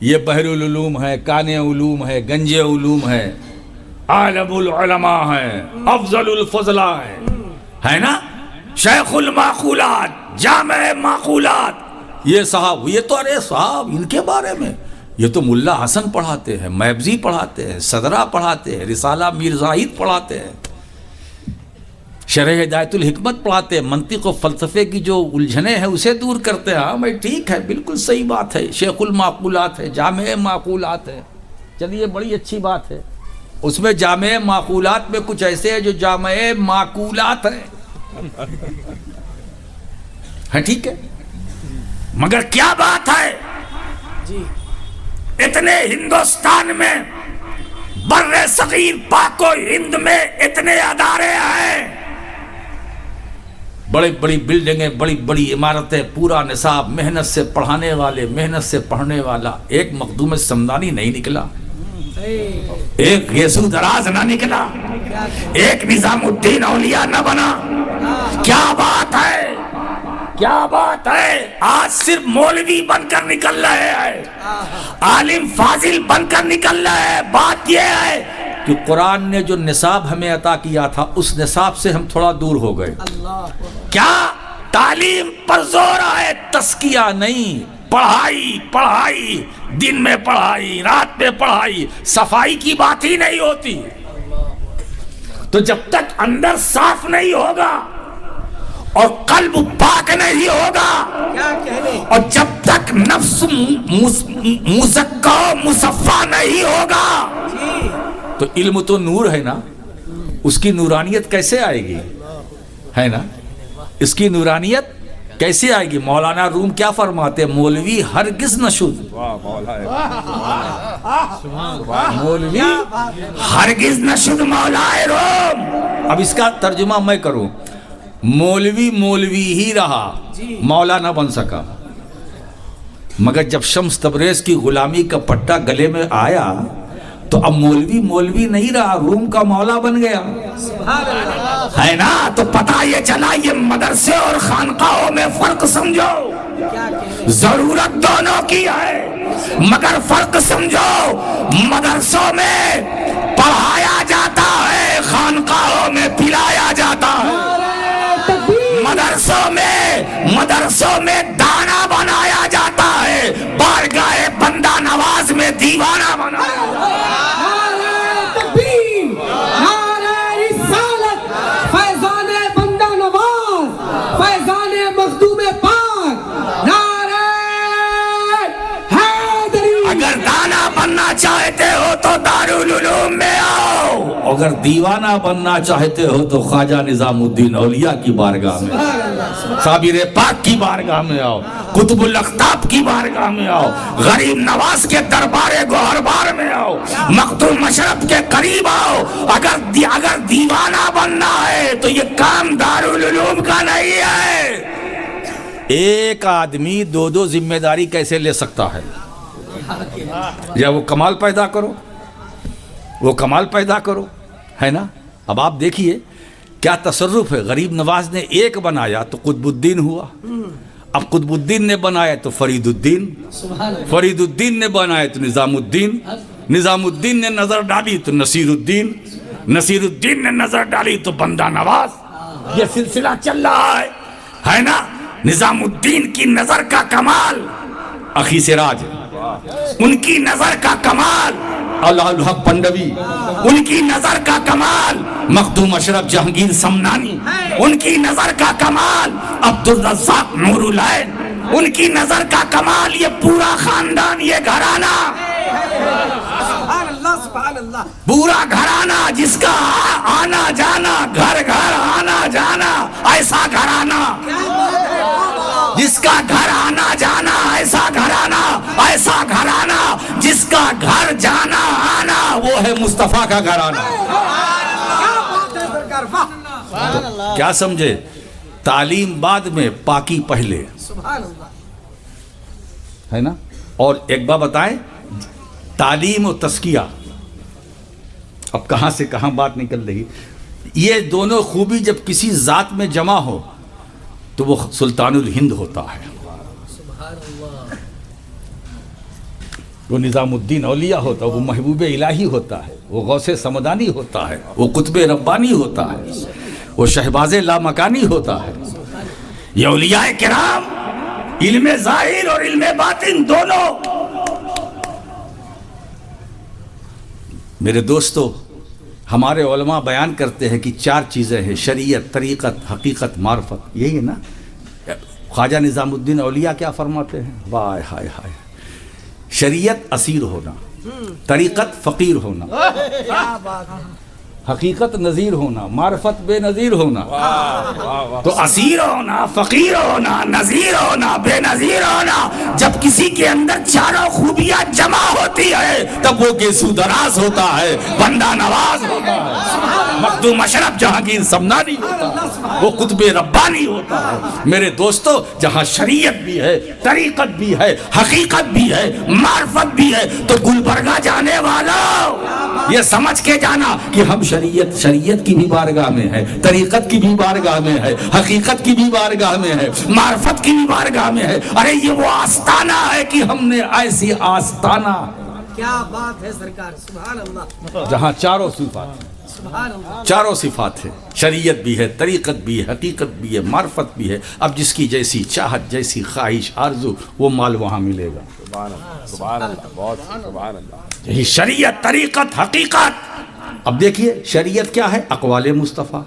یہ بحر العلوم ہے، کان علوم ہے، گنج علوم ہے، عالم العلماء ہے، افضل الفضلاء ہے نا، شیخ المعقولات، جامع معقولات. یہ صاحب، یہ تو ارے صاحب ان کے بارے میں یہ تو ملا حسن پڑھاتے ہیں، محبزی پڑھاتے ہیں، صدرہ پڑھاتے ہیں، رسالہ میر زاہد پڑھاتے ہیں، شرح ہدایت الحکمت پڑھاتے ہیں، منطق و فلسفے کی جو الجھنیں ہیں اسے دور کرتے ہیں. ہاں بھائی ٹھیک ہے، بالکل صحیح بات ہے. شیخ المعقولات ہے، جامع معقولات ہے، چلیے بڑی اچھی بات ہے. اس میں جامع معقولات میں کچھ ایسے ہیں جو جامع معقولات ہیں. ہاں ٹھیک ہے، مگر کیا بات ہے، اتنے ہندوستان میں، بر صغیر پاک و ہند میں اتنے ادارے ہیں، بڑی بڑی بلڈنگیں، بڑی بڑی عمارتیں، پورا نصاب، محنت سے پڑھانے والے، محنت سے پڑھنے والا. ایک مخدوم سمدانی نہیں نکلا، ایک یسوع دراز نہ نکلا، ایک نظام الدین اولیاء نہ بنا. کیا بات ہے، کیا بات ہے. آج صرف مولوی بن کر نکل رہے ہیں، عالم فاضل بن کر نکل رہے ہیں. بات یہ ہے کہ قرآن نے جو نصاب ہمیں عطا کیا تھا اس نصاب سے ہم تھوڑا دور ہو گئے. کیا تعلیم پر زور ہے، تزکیہ نہیں. پڑھائی پڑھائی، دن میں پڑھائی، رات میں پڑھائی، صفائی کی بات ہی نہیں ہوتی. تو جب تک اندر صاف نہیں ہوگا اور قلب پاک نہیں ہوگا، اور جب تک نفس مزکا مصفا نہیں ہوگا، تو علم تو نور ہے نا، اس کی نورانیت کیسے آئے گی؟ ہے نا، اس کی نورانیت کیسے آئے گی؟ مولانا روم کیا فرماتے ہیں؟ مولوی ہرگز نہ شد، مولوی ہرگز نہ شد مولائے روم. اب اس کا ترجمہ میں کروں، مولوی مولوی ہی رہا، مولا نہ بن سکا. مگر جب شمس تبریز کی غلامی کا پٹا گلے میں آیا تو اب مولوی مولوی نہیں رہا، روم کا مولا بن گیا. ہے نا؟ تو پتہ یہ چلا، یہ مدرسے اور خانقاہوں میں فرق سمجھو. ضرورت دونوں کی ہے، مگر فرق سمجھو. مدرسوں میں پڑھایا جاتا ہے، خانقاہوں میں پلایا جاتا ہے. مدرسوں میں دانا بنایا جاتا ہے، بارگاہ بندہ نواز میں دیوانہ بنایا جاتا ہے. اگر دانا بننا چاہتے ہو تو دارالعلوم میں آؤ، اگر دیوانہ بننا چاہتے ہو تو خواجہ نظام الدین اولیاء کی بارگاہ میں، صابر پاک کی بارگاہ میں آؤ، قطب الاقطاب کی بارگاہ میں آؤ، غریب نواز کے دربار گوہربار میں آؤ، مخدوم مشرف کے قریب آؤ. اگر دیوانہ بننا ہے تو یہ کام دارالعلوم کا نہیں ہے. ایک آدمی دو ذمہ داری کیسے لے سکتا ہے؟ یا وہ کمال پیدا کرو، وہ کمال پیدا کرو، ہے نا. اب آپ دیکھیے کیا تصرف ہے. غریب نواز نے ایک بنایا تو قطب الدین ہوا، اب قطب الدین نے بنایا تو فرید الدین، فرید الدین نے بنایا تو نظام الدین، نظام الدین نے نظر ڈالی تو نصیر الدین، نصیر الدین نے نظر ڈالی تو بندہ نواز۔ یہ سلسلہ چل رہا ہے نا۔ نظام الدین کی نظر کا کمال اخی سراج، ان کی نظر کا کمال اللہ الحق پنڈوی، ان کی نظر کا کمال مخدوم اشرف جہانگیر سمنانی، ان کی نظر کا کمال عبدالرزاق نور العین، ان کی نظر کا کمال یہ پورا خاندان، یہ گھرانہ، سبحان اللہ سبحان اللہ، پورا گھرانہ جس کا آنا جانا گھر گھر آنا جانا ایسا گھرانہ، جس کا گھر آنا جانا ایسا گھرانہ، ایسا گھرانہ جس کا گھر جانا آنا وہ ہے مصطفیٰ کا گھرانہ۔ کیا سمجھے؟ تعلیم بعد میں، پاکی پہلے، ہے نا۔ اور ایک بات بتائیں، تعلیم و تزکیہ، اب کہاں سے کہاں بات نکل رہی، یہ دونوں خوبی جب کسی ذات میں جمع ہو تو وہ سلطان الہند ہوتا ہے، وہ نظام الدین اولیاء ہوتا ہے، وہ محبوب الہی ہوتا ہے، وہ غوث سمدانی ہوتا ہے، وہ قطب ربانی ہوتا ہے، وہ شہباز لامکانی ہوتا ہے۔ یہ اولیاء کرام علم ظاہر اور علم باطن دونوں۔ میرے دوستو، ہمارے علماء بیان کرتے ہیں کہ 4 چیزیں ہیں، شریعت، طریقت، حقیقت، معرفت، یہی ہے نا۔ خواجہ نظام الدین اولیاء کیا فرماتے ہیں؟ وائے ہائے ہائے، شریعت اسیر ہونا، طریقت فقیر ہونا، حقیقت نظیر ہونا، معرفت بے نظیر ہونا۔ تو اسیر ہونا، فقیر ہونا، نظیر ہونا، بے نظیر ہونا، جب کسی کے اندر 4 خوبیاں جمع ہوتی ہے تب وہ گیسو دراز ہوتا ہے، بندہ نواز ہوتا ہے، مخدوم اشرف جہانگیر سمنانی ہوتا ہے، وہ قطب ربانی ہوتا ہے۔ میرے دوستو، جہاں شریعت بھی ہے، طریقت بھی ہے، حقیقت بھی ہے، معرفت بھی ہے، تو گلبرگہ جانے والوں یہ سمجھ کے جانا کہ ہم شریعت کی بھی بارگاہ میں ہے، طریقت کی بھی بارگاہ میں ہے، حقیقت کی بھی بارگاہ میں ہے، معرفت کی بھی بارگاہ میں ہے۔ ارے یہ وہ آستانہ ہے کہ ہم نے ایسی آستانہ، کیا بات ہے سرکار، سبحان اللہ، جہاں 4 صفات، سبحان اللہ، 4 صفات ہے، شریعت بھی ہے، طریقت بھی ہے، حقیقت بھی ہے، معرفت بھی ہے۔ اب جس کی جیسی چاہت، جیسی خواہش، آرزو، وہ مال وہاں ملے گا۔ سبحان اللہ، بہت سبحان اللہ۔ یہی شریعت، طریقت، حقیقت۔ اب دیکھیے، شریعت کیا ہے؟ اقوال مصطفیٰ،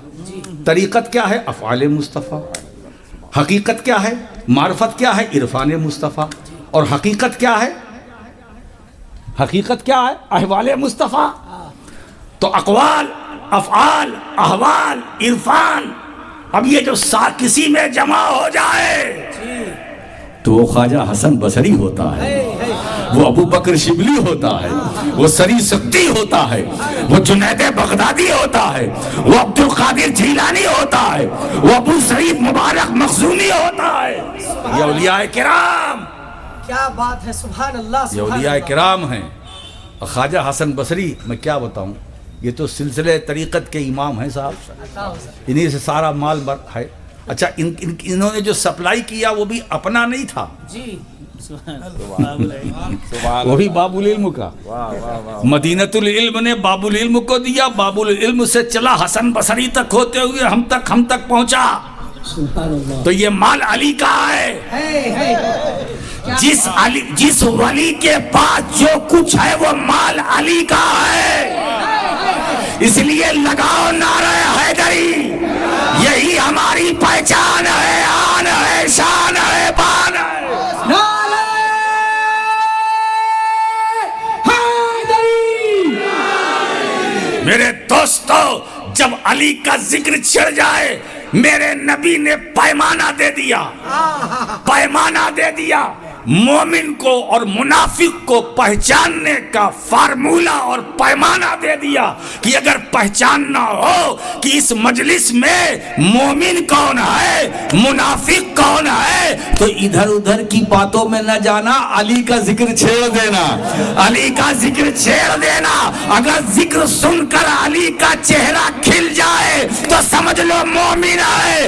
طریقت کیا ہے؟ افعال مصطفیٰ، حقیقت کیا ہے؟ معرفت کیا ہے؟ عرفان مصطفیٰ، اور حقیقت کیا ہے؟ حقیقت کیا ہے؟ احوال مصطفیٰ۔ تو اقوال، افعال، احوال، عرفان، اب یہ جو کسی میں جمع ہو جائے تو وہ خواجہ حسن بصری ہوتا ہے، وہ ابو بکر شبلی ہوتا ہے، وہ سری سکتی ہوتا ہے، وہ جنید بغدادی ہوتا ہے، وہ عبد القادر جیلانی ہوتا ہے، وہ ابو سعید مبارک مخزومی ہوتا ہے۔ یہ اولیاء کرام، کیا بات ہے، سبحان اللہ، یہ اولیاء کرام ہیں۔ اور خواجہ حسن بصری میں کیا بتاؤں، یہ تو سلسلے طریقت کے امام ہیں صاحب، انہی سے سارا مال ہے۔ اچھا، انہوں نے جو سپلائی کیا وہ بھی اپنا نہیں تھا، جی، وہ بھی باب العلم کا، مدینۃ العلم نے باب العلم کو دیا، باب العلم سے چلا حسن بصری تک ہوتے ہوئے ہم تک پہنچا۔ تو یہ مال علی کا ہے، جس ولی کے پاس جو کچھ ہے وہ مال علی کا ہے۔ اس لیے لگاؤ نعرہ حیدری، یہی ہماری پہچان ہے، آن ہے، شان ہے، بان ہے۔ میرے دوستو، جب علی کا ذکر چھڑ جائے، میرے نبی نے پیمانہ دے دیا، پیمانہ دے دیا، مومن کو اور منافق کو پہچاننے کا فارمولہ اور پیمانہ دے دیا کہ اگر پہچاننا ہو کہ اس مجلس میں مومن کون ہے، منافق کون ہے، تو ادھر ادھر کی باتوں میں نہ جانا، علی کا ذکر چھیڑ دینا، علی کا ذکر چھیڑ دینا۔ اگر ذکر سن کر علی کا چہرہ کھل جائے تو سمجھ لو مومن ہے،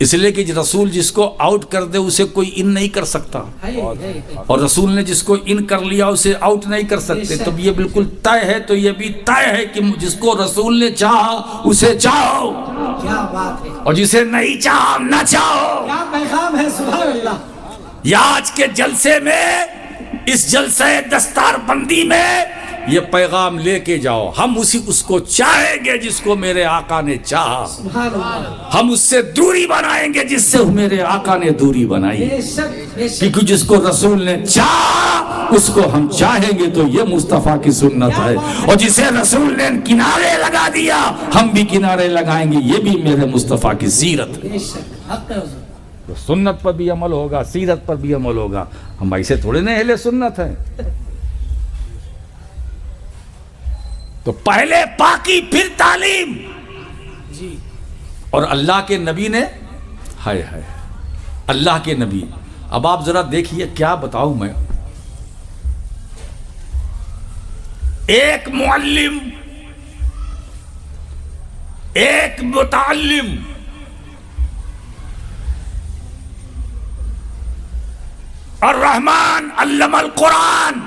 اس لیے کہ رسول جس کو آؤٹ کر دے اسے کوئی ان نہیں کر سکتا، اور رسول نے جس کو ان کر لیا اسے آؤٹ نہیں کر سکتے. تو یہ بالکل طے ہے، تو یہ بھی طے ہے کہ جس کو رسول نے چاہا اسے چاہو، کیا بات ہے، اور جسے نہیں چاہا نہ چاہو. کیا پیغام ہے، سبحان اللہ. یا آج کے جلسے میں، اس جلسے دستار بندی میں یہ پیغام لے کے جاؤ. ہم اس کو چاہیں گے جس کو میرے آقا نے چاہا، سبحان اللہ. ہم اس سے دوری بنائیں گے جس سے میرے آقا نے دوری بنائی. بے شک بے شک. کیونکہ جس کو رسول نے چاہا اس کو ہم چاہیں گے، تو یہ مصطفیٰ کی سنت ہے. اور جسے رسول نے کنارے لگا دیا ہم بھی کنارے لگائیں گے، یہ بھی میرے مصطفیٰ کی سیرت. بے شک حق ہے حضور. تو سنت پر بھی عمل ہوگا، سیرت پر بھی عمل ہوگا. ہم ایسے تھوڑے نہ اہل سنت ہیں. تو پہلے پاکی پھر تعلیم. جی اور اللہ کے نبی نے ہائے ہائے اللہ کے نبی. اب آپ ذرا دیکھیے کیا بتاؤں میں. ایک معلم، ایک متعلم، الرحمن علم القرآن،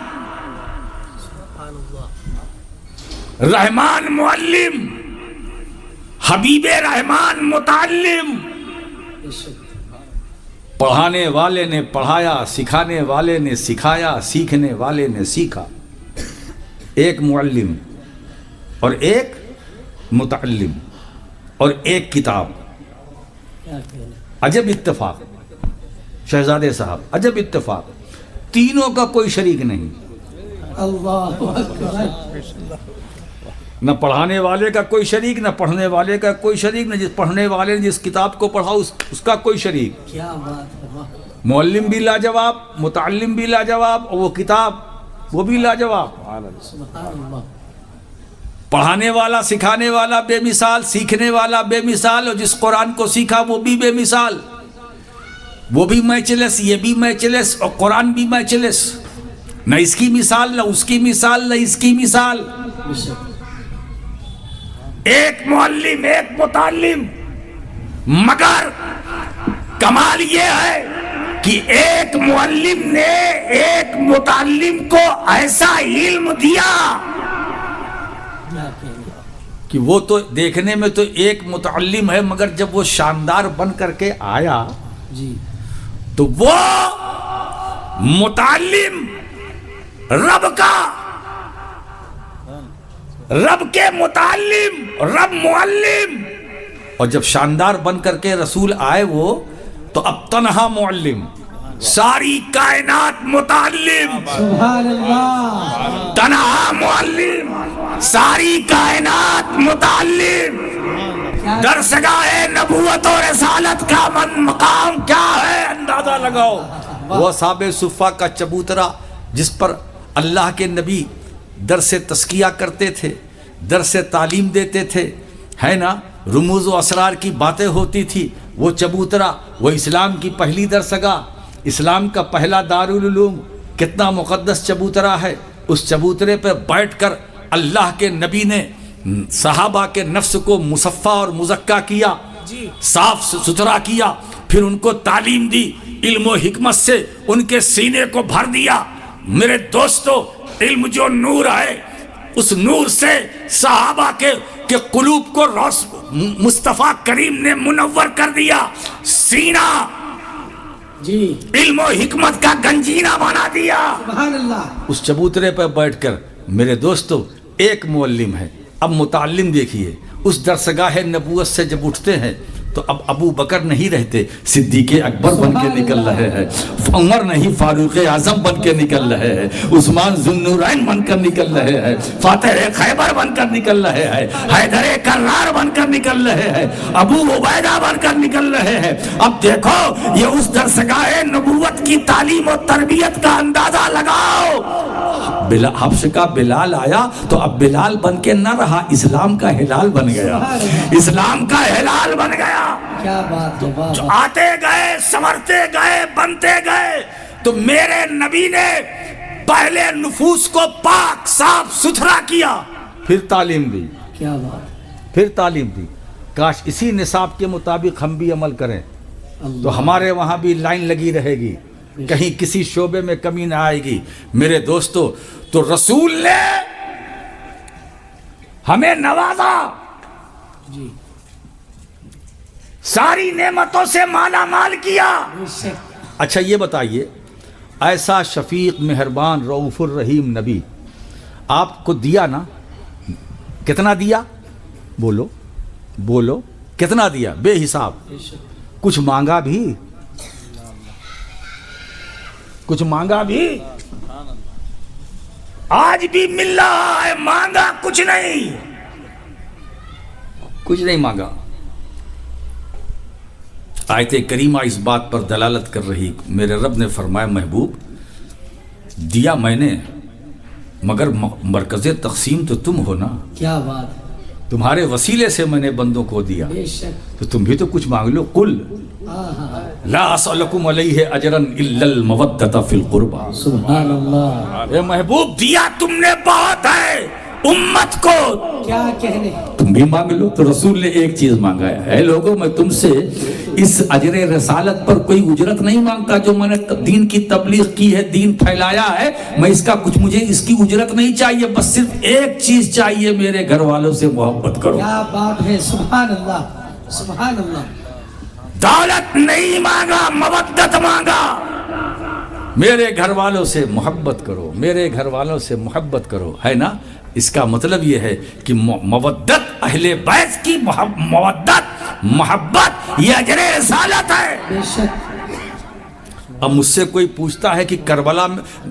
رحمان معلم، حبیب رحمان متعلم. بے شک. پڑھانے والے نے پڑھایا، سکھانے والے نے سکھایا، سیکھنے والے نے سیکھا. ایک معلم اور ایک متعلم اور ایک کتاب. کیا کہنا. عجب اتفاق شہزادے صاحب، عجب اتفاق. تینوں کا کوئی شریک نہیں. اللہ اکبر. نہ پڑھانے والے کا کوئی شریک، نہ پڑھنے والے کا کوئی شریک، نہ جس پڑھنے والے نے جس کتاب کو پڑھا اس کا کوئی شریک. کیا بات ہے. واہ. معلم بھی لاجواب، متعلم بھی لاجواب، اور وہ کتاب وہ بھی لاجواب. سبحان اللہ. پڑھانے والا، سکھانے والا بے مثال، سیکھنے والا بے مثال، اور جس قرآن کو سیکھا وہ بھی بے مثال. وہ بھی میچلس، یہ بھی میچلس، اور قرآن بھی میچلس. نہ اس کی مثال، نہ اس کی مثال، نہ اس کی مثال. بے شک. ایک معلم، ایک متعلم. مگر کمال یہ ہے کہ ایک معلم نے ایک متعلم کو ایسا علم دیا کیا کہنا. کہ وہ تو دیکھنے میں تو ایک متعلم ہے، مگر جب وہ شاندار بن کر کے آیا جی تو وہ متعلم رب کا، رب کے متعلم، رب معلم. اور جب شاندار بن کر کے رسول آئے وہ، تو اب تنہا معلم، ساری کائنات متعلم. سبحان اللہ. تنہا معلم، ساری کائنات متعلم. درسگاہ نبوت و رسالت کا مقام کیا ہے اندازہ لگاؤ. وہ اصحاب صفہ کا چبوترا جس پر اللہ کے نبی درس تزکیہ کرتے تھے، درس تعلیم دیتے تھے، ہے نا، رموز و اسرار کی باتیں ہوتی تھی. وہ چبوترا، وہ اسلام کی پہلی درسگاہ، اسلام کا پہلا دارالعلوم، کتنا مقدس چبوترا ہے. اس چبوترے پہ بیٹھ کر اللہ کے نبی نے صحابہ کے نفس کو مصفہ اور مزکہ کیا، صاف ستھرا کیا، پھر ان کو تعلیم دی، علم و حکمت سے ان کے سینے کو بھر دیا. میرے دوستو، علم جو نور ہے، اس نور سے صحابہ کے قلوب کو مصطفیٰ کریم نے منور کر دیا. سینہ جی علم و حکمت کا گنجینہ بنا دیا. سبحان اللہ. اس چبوترے پر بیٹھ کر میرے دوستو ایک معلم ہے. اب متعلم دیکھیے، اس درسگاہ نبوت سے جب اٹھتے ہیں تو اب ابو بکر نہیں رہتے، صدیق اکبر بن کے نکل رہے ہیں، عمر نہیں فاروق اعظم بن کے نکل رہے ہیں، عثمان ذو النورین بن کر نکل رہے ہیں، فاتح خیبر بن کر نکل رہے ہیں، حیدر کرار بن کر نکل رہے ہیں، ابو عبیدہ بن کر نکل رہے ہیں. اب دیکھو یہ اس درسگاہ نبوت کی تعلیم و تربیت کا اندازہ لگاؤ. حبش کا بلال آیا تو اب بلال بن کے نہ رہا، اسلام کا ہلال بن گیا، اسلام کا ہلال بن گیا. کیا بات ہے. واہ جو واہ. آتے گئے، سنورتے گئے، بنتے گئے، تو میرے نبی نے پہلے نفوس کو پاک صاف ستھرا کیا، پھر تعلیم دی، کیا بات. پھر تعلیم دی. کاش اسی نصاب کے مطابق ہم بھی عمل کریں. تو ہمارے وہاں بھی لائن لگی رہے گی، کہیں کسی شعبے میں کمی نہ آئے گی۔ میرے دوستو، تو رسول نے ہمیں نوازا، جی ساری نعمتوں سے مالا مال کیا۔ بے شک اچھا یہ بتائیے، ایسا شفیق مہربان رؤوف الرحیم نبی آپ کو دیا نا، کتنا دیا؟ بولو بولو، کتنا دیا؟ بے حساب۔ بے شک کچھ مانگا بھی؟ کچھ مانگا بھی؟ آج بھی مل رہا ہے، مانگا کچھ نہیں، کچھ نہیں مانگا۔ آیت کریمہ اس بات پر دلالت کر رہی، میرے رب نے فرمایا محبوب دیا میں نے، مگر مرکز تقسیم تو تم ہو نا، کیا بات ہے، تمہارے وسیلے سے میں نے بندوں کو دیا، بے شک تو تم بھی تو کچھ مانگ لو۔ قل آہا لا اسألکم علیہ اجرا الا المودۃ فی القربى، سبحان اللہ، اے محبوب دیا تم نے بہت ہے امت کو، کیا کہنے، تم بھی مانگ لو۔ تو رسول نے ایک چیز مانگا ہے، اے لوگوں میں تم سے اس اجر رسالت پر کوئی اجرت نہیں مانگتا، جو میں نے دین کی تبلیغ کی ہے، دین پھیلایا ہے، میں اس کا کچھ، مجھے اس کی اجرت نہیں چاہیے، بس صرف ایک چیز چاہیے، میرے گھر والوں سے محبت کرو۔ کیا بات ہے، سبحان اللہ سبحان اللہ، دولت نہیں مانگا، مودت مانگا، میرے گھر والوں سے محبت کرو، میرے گھر والوں سے محبت کرو، ہے نا؟ اس کا مطلب یہ ہے کہ مودت، اہل بیت کی مودت محبت، یہ اجر رسالت ہے۔ بے شک اب مجھ سے کوئی پوچھتا ہے کہ کربلا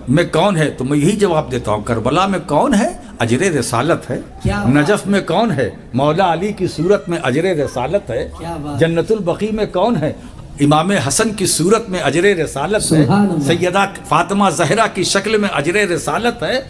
میں کون ہے، تو میں یہی جواب دیتا ہوں، کربلا میں کون ہے؟ اجر رسالت ہے۔ کیا بات؟ نجف میں کون ہے؟ مولا علی کی صورت میں اجر رسالت ہے۔ کیا بات؟ جنت البقیع میں کون ہے؟ امام حسن کی صورت میں اجر رسالت ہے۔ سبحان اللہ۔ سیدہ فاطمہ زہرا کی شکل میں اجر رسالت ہے۔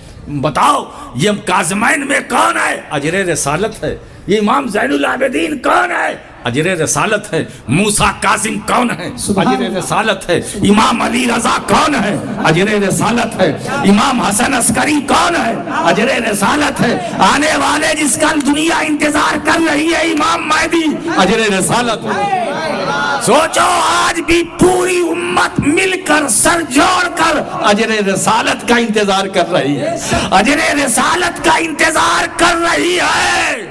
بتاؤ یہ کاظمین میں کون ہے؟ اجر رسالت ہے۔ یہ امام زین العابدین کون ہے؟ اجر رسالت ہے۔ موسیٰ کاظم کون ہے؟ سبحان اجر اللہ۔ رسالت ہے۔ امام علی رضا کون ہے؟ اجر رسالت ہے۔ امام حسن عسکری کون ہے؟ اجر رسالت ہے۔ آنے والے جس کا دنیا انتظار کر رہی ہے امام مہدی، اجر رسالت ہے۔ سوچو آج بھی پوری امت مل کر سر جوڑ کر اجر رسالت کا انتظار کر رہی ہے، اجر رسالت کا انتظار کر رہی ہے۔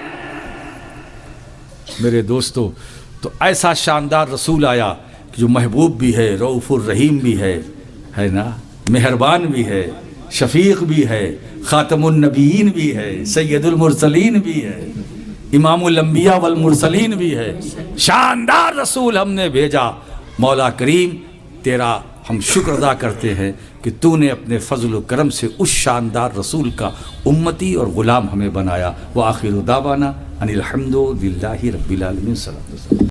میرے دوستو، تو ایسا شاندار رسول آیا کہ جو محبوب بھی ہے، رؤوف الرحیم بھی ہے نا، مہربان بھی ہے، شفیق بھی ہے، خاتم النبیین بھی ہے، سید المرسلین بھی ہے، امام الانبیاء والمرسلین بھی ہے۔ شاندار رسول ہم نے بھیجا۔ مولا کریم تیرا ہم شکر ادا کرتے ہیں کہ تو نے اپنے فضل و کرم سے اس شاندار رسول کا امتی اور غلام ہمیں بنایا۔ وآخر دعوانا ان الحمد للہ رب العالمین۔ صلی اللہ علیہ وسلم۔